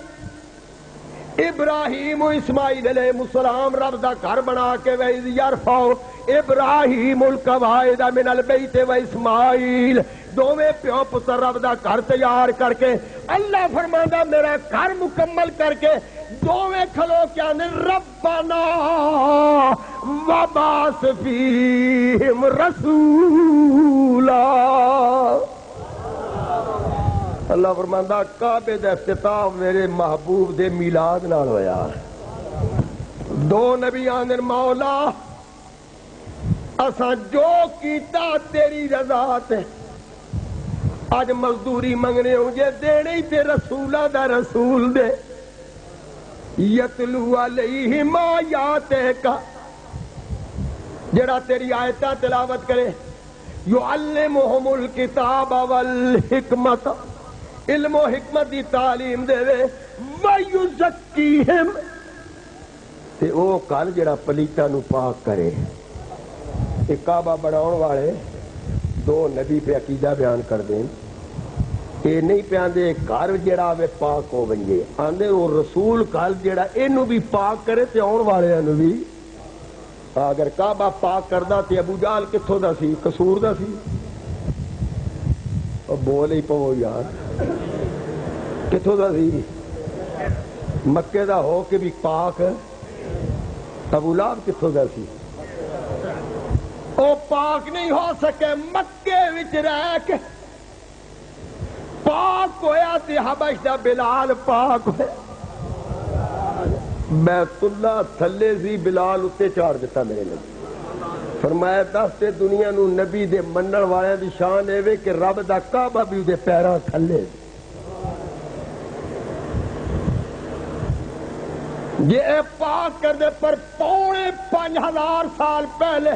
ابراہیم و اسماعیل علیہ السلام رب دا گھر بنا کے وَإِذْ يَرْفَعُ إِبْرَاهِيمُ الْقَوَاعِدَ مِنَ الْبَيْتِ وَإِسْمَاعِيلُ دوویں پیو پتر رب دا گھر تیار کر کے اللہ فرماندا میرا گھر مکمل کر کے دوویں کھلو کیا نے ربنا وبعث فیہم رسولا. اللہ فرماندا کعبے دا افتتاح میرے محبوب دے میلاد نال ہویا. دو نبی آندر مولا اساں جو کیتا تیری رضا تے اج مزدوری منگنے ہوں جے دینے ہی تے رسولہ دا رسول دے یتلو علیہم آیاتک جڑا تیری آیتاں تلاوت کرے یعلمہم الکتاب والحکمت علم و حکمت دی تعلیم دے ویزکیہم تے او کل جڑا پلیتاں نو پاک کرے. ایک کعبہ بناؤن والے دو نبی پہ عقیدہ بیان کر دیں اے نہیں پہ آندے گھر جڑا وے پاک ہو بنجے آندے وہ رسول کل جڑا اینو بھی پاک کرے تے آن والے انو بھی. اگر کعبہ پاک کردا تے ابو جہل کتھوں دا سی قصور دا سی او بول ہی پو یار کتھوں دا سی مکے دا ہو کے بھی پاک ابو لہب کتھوں دا سی او پاک نہیں ہو سکے مکے وچ رہ کے پاک ہویا تے حبش دا بلال پاک ہویا. بیت اللہ تھلے سی بلال اتے چار دیتا میرے نبی فرمایا دس تے دنیا نو نبی دے منن والے دی شان اے کہ رب دا کعبہ بھی دے پیراں تھلے. یہ پاک کر دے پر 5,500 سال پہلے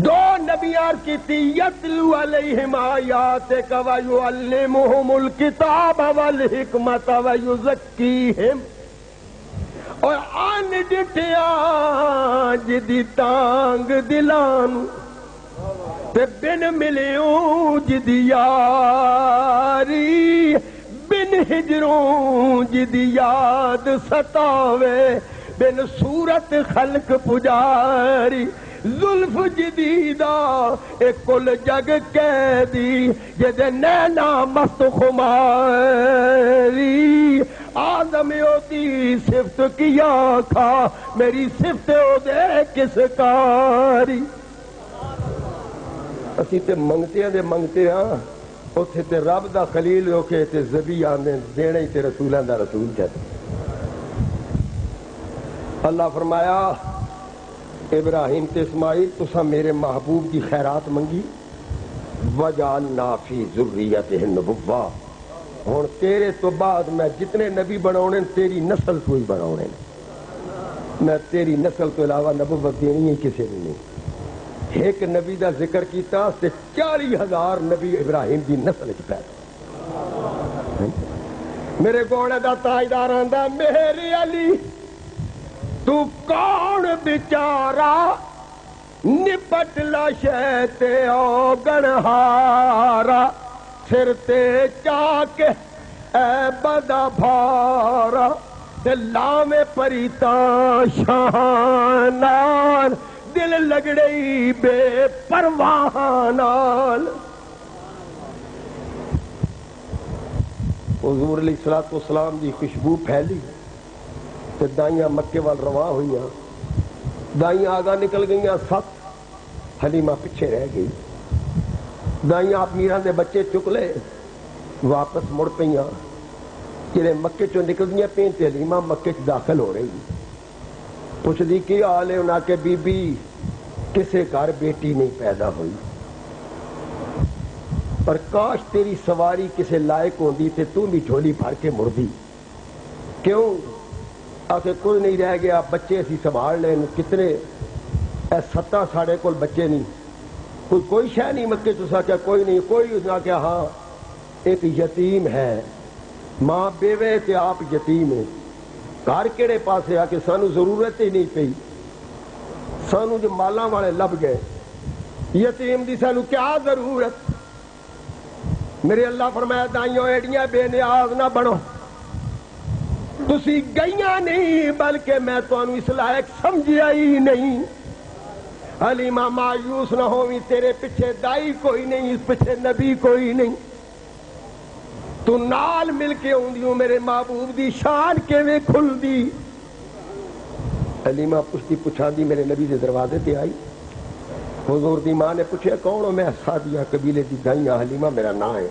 دو نبیار کی تھی یتلو علیہم آیاتک ویعلمہم الکتاب والحکمت ویزکیہم اور آن ڈٹیاں جدی تانگ دلان تے بن ملیوں جدی یاری بن ہجروں جدی یاد ستاوے بن صورت خلق پجاری زلف جدیدہ ایک کل جگ قیدی جد نینا مست خماری آدم ہوتی صفت کیا کھا میری صفت ہو دے کس کاری. اسی تے منگتے ہاں اتھے تے رب دا خلیل ہو کے تے زبی آنے دینے تے رسولان دا رسول جاتے. اللہ فرمایا ابراہیم تے اسماعیل تسا میرے محبوب کی خیرات منگی وجعلنا فی ذریتہ النبوہ ہن تیرے تو بعد میں جتنے نبی بناونے تیری نسل تو ہی بناونے میں تیری نسل تو علاوہ نبوت دینی ہے کسی نے نہیں. ایک نبی دا ذکر کیتا تے 40,000 نبی ابراہیم دی نسل وچ پیدا. میرے گوڑے دا تاجدار آندا میرے علی تو کون بیچارا نپٹ لاشے تے او گنہارا سر تے چاکے اے بدا بھارا تے لامے پریتاں شانان دل لگڑی بے پروانال. حضور علیہ السلام دی خوشبو پھیلی تے دائیاں مکے وال رواں ہوئیاں دائیاں آگاہ نکل گئیاں 7 حلیمہ پیچھے رہ گئی. دائیاں امیراں دے بچے چک لے واپس مڑ پئیاں جڑے مکے چوں نکلدیاں پئیں تے حلیمہ مکے چ داخل ہو رہی پوچھ دی کی حال ہے انہاں کے بی بی کسے گھر بیٹی نہیں پیدا ہوئی پر کاش تیری سواری کسے لائق ہوندی تے تو بھی جھولی بھر کے مردی. کیوں آکے کوئی نہیں رہ گیا بچے اسی سنبھال لیں کتنے اے 7 ساڑھے کول بچے نہیں کوئی شے نہیں مکے تو کیا کوئی نہیں کوئی نہ کیا ہاں ایک یتیم ہے ماں بیوے تے آپ یتیم ہیں گھر کیڑے پاسے آ کے سانو ضرورت ہی نہیں پئی سانو جو مالاں والے لب گئے یتیم دی سانو کیا ضرورت. میرے اللہ فرمایا دائیوں ایڈیاں بے نیاز نہ بنو تسی گئیاں نہیں بلکہ میں تو اس لائق سمجھیا ہی نہیں. حلیمہ مایوس نہ ہوویں، تیرے پیچھے دائی کوئی نہیں، اس پیچھے نبی کوئی نہیں، تو نال مل کے آؤندیوں میرے محبوب دی شان کیویں کھل دی۔ حلیمہ پچھتی پچھاندی میرے نبی دے دروازے تے آئی، حضور دی ماں نے پوچھا کون ہو؟ میں سعدیہ قبیلے دی دائی ہاں، حلیمہ میرا نام ہے،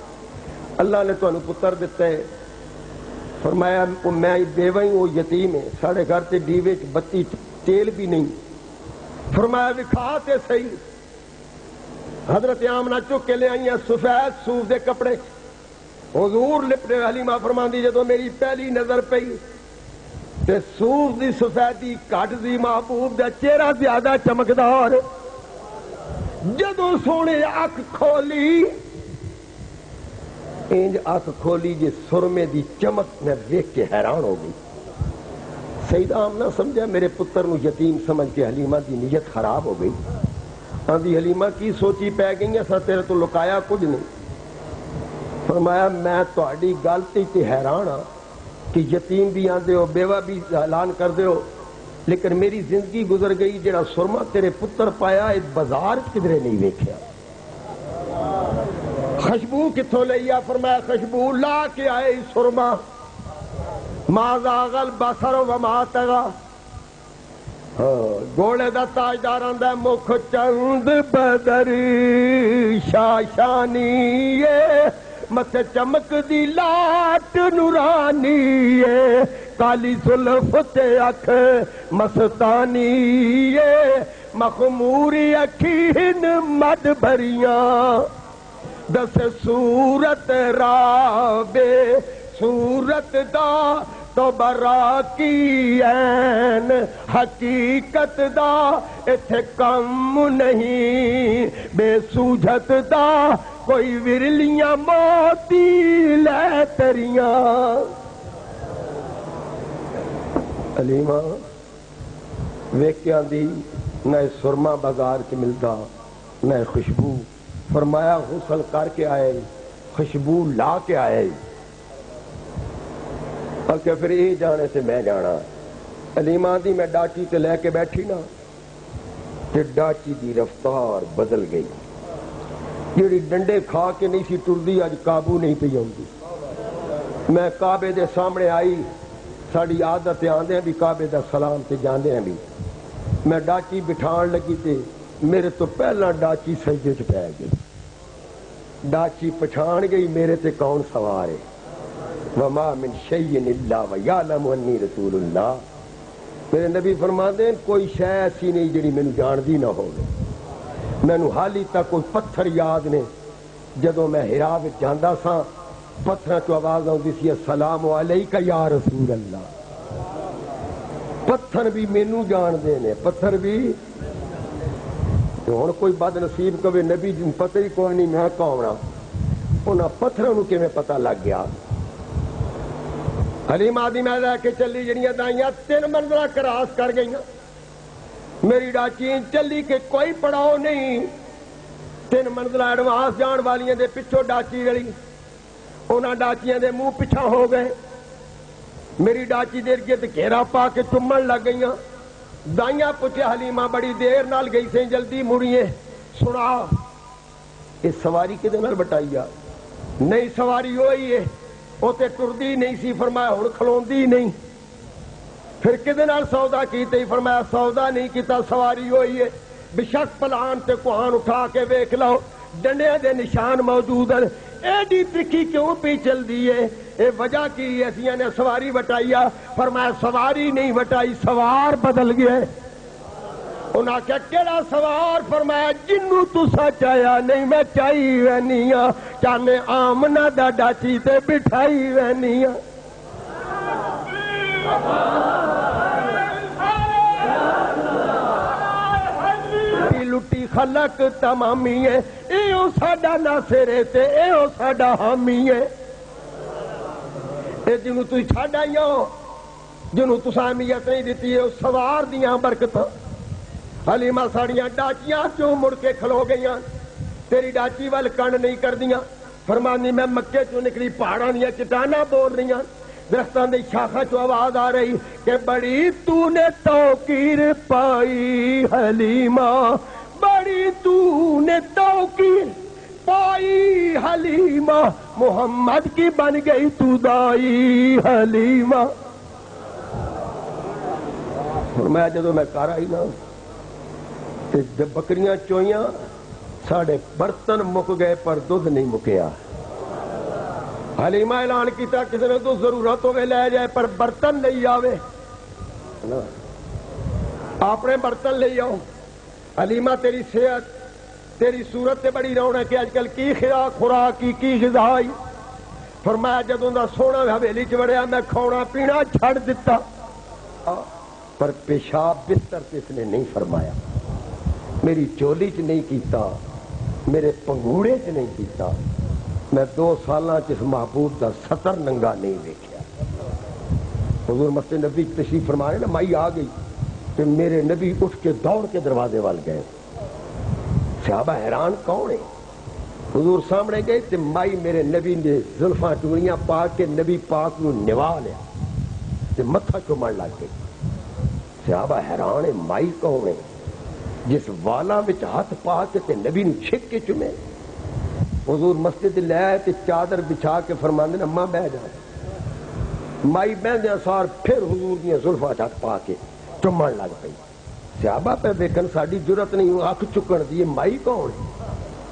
اللہ نے تانوں پتر دتا ہے۔ فرمایا میں بیوہ ہوں، وہ یتیم ہے، ساڑھے گھر تے ڈیوے چ بتی تیل بھی نہیں۔ فرمایا وکھا تے صحیح۔ حضرت آمنہ چک کے لے آئی ہیں سفید صوف دے کپڑے، حضور لپٹے۔ حلیمہ فرماندی جدوں میری پہلی نظر پئی تے صوف دی سفیدی کٹ دی، محبوب دا چہرہ زیادہ چمکدار، جدوں سونے اکھ کھولی، انج اکھ کھولی جے سرمے دی چمک میں دیکھ کے حیران ہو گئی۔ سیدہ آمنہ سمجھا میرے پتر نو یتیم سمجھ کے حلیمہ دی نیت خراب ہو گئی۔ آندھی حلیمہ کی سوچی پہ گئی ہیں، تیرے تو لکایا کچھ نہیں۔ فرمایا میں تہاڈی گل تے حیران ہاں کہ یتیم بھی آندے ہو، بیوہ بھی اعلان کر دے ہو، لیکن میری زندگی گزر گئی جڑا سرما تیرے پتر پایا اس بازار کدھرے نہیں ویکھیا۔ خوشبو کتھوں لئیا؟ فرمایا خوشبو لا کے آئے سرما، ما زاغ البصر وما طغى۔ گوڑے دا تاجدار آندا مکھ چند بدر شاشانی، مت چمک دی لاٹ نورانی، کالی زلف تے اکھ مستانی، مخموری اکھین مد بھریاں، دس صورت رابے صورت دا تو برا کی این، حقیقت دا اتھے کم نہیں، بے سوجھت دا کوئی ورلیاں موتی لے تریاں۔ حلیمہ ویکیاں دی نہ سرما بازار چ ملدا نہ خوشبو۔ فرمایا غسل کر کے آئے، خوشبو لا کے آئے، اور کہ پھر یہ جانے سے میں جانا۔ حلیمہ دی میں ڈاچی تے لے کے بیٹھی نا، تے ڈاچی دی رفتار بدل گئی، جیڑی ڈنڈے کھا کے نہیں سی ٹردی اج قابو نہیں پئی آندی۔ میں کعبے دے سامنے آئی، ساڑی عادت آندے ہیں بھی کعبے دا سلام تے جاندے ہیں بھی، میں ڈاچی بٹھان لگی تے میرے تو پہلا ڈاچی سجدے چ پہ گئی۔ ڈاچی پچھان گئی میرے تے کون سوار ہے، وما من شیء الا ویعلم انی رسول اللہ۔ میرے نبی فرماندے ہیں کوئی شے ایسی نہیں جڑی مینوں جاندی نہ ہوے۔ مینوں حالی تک کوئی پتھر یاد نے، جدوں میں حرا وچ جاندا سا پتھراں چوں آواز آندی سی السلام علیکہ یا رسول اللہ۔ پتھر بھی مینوں جاندے نے، پتھر بھی۔ ہن کوئی بد نصیب کہے نبی جن پتہ ہی کوئی نہیں میں کون ہاں، انہاں پتھراں نوں کیویں پتہ لگ گیا؟ حلیمہ دی میں لے کے چلی جڑیاں دائیاں 3 منزلہ کراس کر گئیاں، میری ڈاچی چلی کہ کوئی پڑاؤ نہیں، 3 منزلہ ایڈوانس جان والیاں دے پچھوں ڈاچی رلی، انہاں ڈاچیاں دے منہ پچھا ہو گئے، میری ڈاچی دے گرد گھیرا پا کے چمن لگ گئیاں۔ دائیاں پوچھے حلیمہ بڑی دیر نال گئی سے جلدی مڑیے، سنا اس سواری کدے نال بٹائی آ؟ نہیں سواری ہوئی ہے، وہ تے ٹردی نہیں سی۔ فرمایا ہن کھلوندی نہیں، پھر کدے نال سودا کیتے؟ فرمایا سودا نہیں کیتا، سواری ہوئی ہے۔ بشک پلان تے کوہان اٹھا کے ویکھ لو، ڈنڈیاں دے نشان موجود ہیں، ایڈی ترقی کیوں پی چل دی ہے؟ اے وجہ کی ایسیاں نے سواری وٹائی آ؟ فرمایا سواری نہیں وٹائی، سوار بدل گئے۔ انہاں کہا کیڑا سوار؟ فرمایا جنوں تسا چاہیا نہیں میں چاہی وینی ہاں، چاہنے آمنہ دا ڈاچی تے بٹھائی وینی ہاں۔ لٹی خلق تمامی ہے، ایو ساڈا ناصر ہے تے ایو ساڈا حامی ہے۔ اے جنوں تسی چھڈ آئی ہو، جنوں تساں اہمیت نہیں دتی ہے، اس سوار دیاں برکتاں۔ حلیمہ ساڑیاں ڈاچیاں کیوں مڑ کے کھلو گئیاں؟ تیری ڈاچی وال کنڈ نہیں کر دیاں۔ فرمانی میں مکے چوں نکلی، پہاڑاں دیاں چٹاناں بول رہیاں، درختوں کی شاخا چ آواز آ رہی کہ بڑی تو نے توقیر پائی حلیمہ، بڑی تو نے توقیر پائی حلیمہ، محمد کی بن گئی تو دائی حلیمہ۔ میں جدو میں کر آئی نا بکریاں چوئیاں ساڑھے برتن مک گئے پر دودھ نہیں مکیا۔ حلیمہ اعلان کیتا کسی نے تو ضرورت ہوئے لے جائے پر برتن نہیں آوے، اپنے برتن لے آؤ۔ حلیمہ تیری صحت تیری صورت تے بڑی رونق کہ اج کل کی خوراک کی غذائی۔ فرمایا جدوں دا سونا حویلی چ وڑیا میں کھانا پینا چھڑ دیتا، پر پیشاب بستر سے اس نے نہیں فرمایا، میری چولی چ نہیں کیتا، میرے پنگوڑے چ نہیں کیتا۔ میں 2 سالاں چ اس محبوب دا سطر ننگا نہیں دیکھا۔ حضور مسجد نبی تشریف فرمانے نا مائی آ گئی کہ میرے نبی اٹھ کے دوڑ کے دروازے وال گئے۔ صحابہ حیران کون ہے؟ حضور سامنے گئے تے مائی میرے نبی نے زلفاں ٹوڑیاں پا کے نبی پاک نو نوا لیا تے متھا چومن لگ گئی۔ صحابہ حیران ہے مائی کون ہے جس والا وچ ہاتھ پا کے تے نبی نو چھک کے چومے۔ حضور مسجد لے آئے تے چادر بچھا کے فرماندے نے اماں بہ جا۔ مائی بہندیاں سار پھر حضور دیاں زلفاں ہاتھ پا کے چومن لگ پئی۔ صحابہ پہ ویکھن ساڈی جرت نہیں اکھ چکن دی، مائی کون ہے؟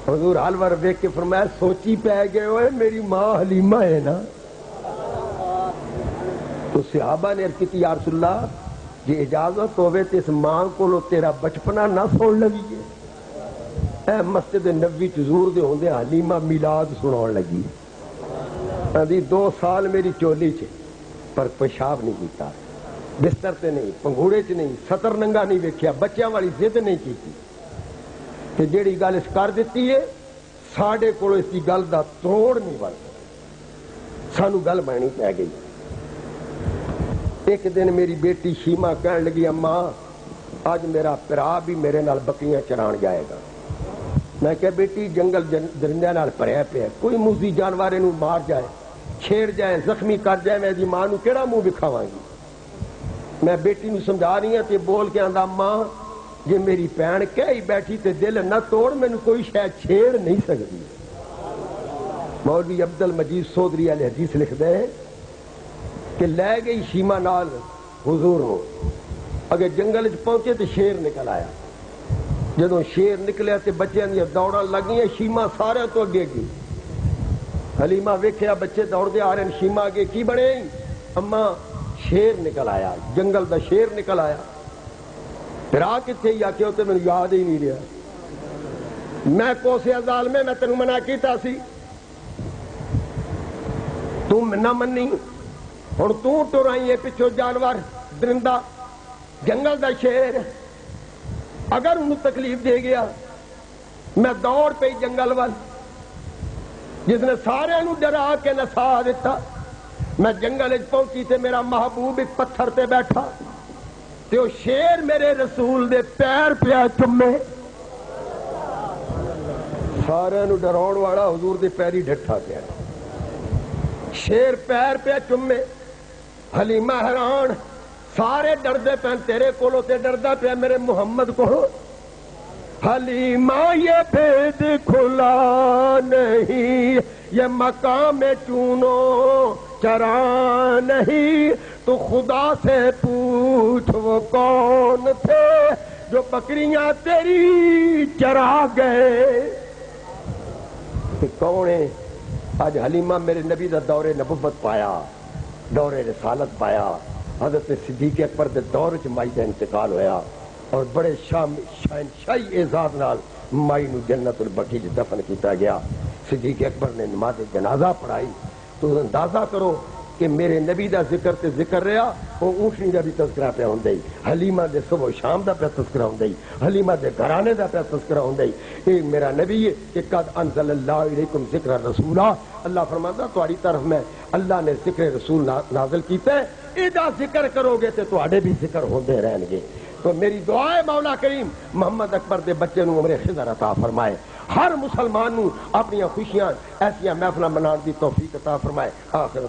حضور حال وار ویکھ کے فرمایا سوچی پہ گئے ہوئے میری ماں حلیمہ ہے نا۔ تو صحابہ نے عرض کی یا رسول اللہ جی اجازت ہوئے تو اس ماں کو تیرا بچپنا نہ سن لگی ہے۔ اے مسجد نبوی چ حضور دے ہوندے حلیمہ میلاد سناون لگی۔ ادھی 2 سال میری چولی چ پر پیشاب نہیں کیتا، بستر تے نہیں، پنگوڑے چ نہیں، سطر ننگا نہیں ویکھیا، بچیاں والی ضد نہیں کیتی۔ تے جیڑی گل اس کر دیتی ہے ساڈے کول اس دی گل دا توڑ نہیں بن سکتا، سانو گل بننی پی گئی۔ ایک دن میری بیٹی شیمہ کہن لگی اماں آج میرا پرا بھی میرے نال بکریاں چران جائے گا۔ میں کہا بیٹی جنگل درندیاں نال بھریا پیا، کوئی موذی جانور انہوں مار جائے، چھیڑ جائے، زخمی کر جائے، میں دی ماں نو کیڑا منہ دکھاواں گی؟ میں بیٹی نو سمجھا رہی ہوں تے بول کے آندا ماں جے میری بہن کہی بیٹھی تے دل نہ توڑ، مینوں کوئی شے چھیڑ نہیں سکتی۔ مولوی عبد المجید سودری علیہ حدیث لکھ دے کہ لے گئی شیمہ نال حضور ہو، اگر جنگل چ پہنچے تو شیر نکل آیا۔ جدوں شیر نکلیا تے بچیاں دی دوڑاں لگیاں، شیمہ سارے تو اگے گئی۔ حلیمہ ویکھیا بچے دوڑدے آ رہے ہیں، شیمہ اگے کی بنے اماں شیر نکل آیا، جنگل دا شیر نکل آیا۔ پھر آ کتنے یا کہ تے مینوں یاد ہی نہیں رہا۔ میں کوسے ظالمے میں تینوں منع کیتا سی، تم نہ منی، ہن تو ٹرائی ہے پچھو جانور درندہ جنگل دا شیر، اگر انہوں تکلیف دے گیا میں دوڑ پئی جنگل وال، جس نے سارے انہوں ڈرا کے نسا دیتا۔ میں جنگل پہنچی تے میرا محبوب ایک پتھر تے بیٹھا تے وہ شیر میرے رسول دے پیر پیا چمے، سارے انہوں ڈراؤن والا حضور دے پیری ڈٹھا گیا، شیر پیر پیا چمے۔ حلیمہ حیران، سارے ڈردے پہ تیرے کولو تے ڈردا پیا میرے محمد کو۔ حلیمہ یہ بھید کھلا نہیں، یہ مقام چونو چرا نہیں، تو خدا سے پوچھ وہ کون تھے جو بکریاں تیری چرا گئے۔ کون ہے؟ آج حلیمہ میرے نبی دا دور نبوت پایا، دور رسالت پایا، حضرت صدیق اکبر دے دور چ مائی دا انتقال ہویا اور بڑے شہنشاہی اعزاز نال مائی نو جنت البقیع وچ دفن کیتا گیا۔ صدیق اکبر نے نماز جنازہ پڑھائی تو اندازہ کرو کہ میرے نبی دا ذکر تے ذکر رہا، وہ اونٹنی دا بھی تذکرہ پہ ہوندا ہی، حلیمہ دے صبح و شام دا پہ تذکرہ ہوندا ہی، حلیمہ دے گھرانے دا پہ تذکرہ ہوندا ہی۔ اے میرا نبی ہے کہ قد انزل اللہ علیکم ذکر رسولا، اللہ فرماتا تہاڈی طرف میں اللہ نے ذکر رسول نازل کیتا ہے، ایدا ذکر کرو گے تے تہاڈے بھی ذکر ہوندے رہن گے۔ تو میری دعا ہے مولا کریم محمد اکبر دے بچے نو عمر خضر عطا فرمائے، ہر مسلمان نو اپنی خوشیاں ایسیاں محفلاں منان دی توفیق عطا فرمائے۔ آخر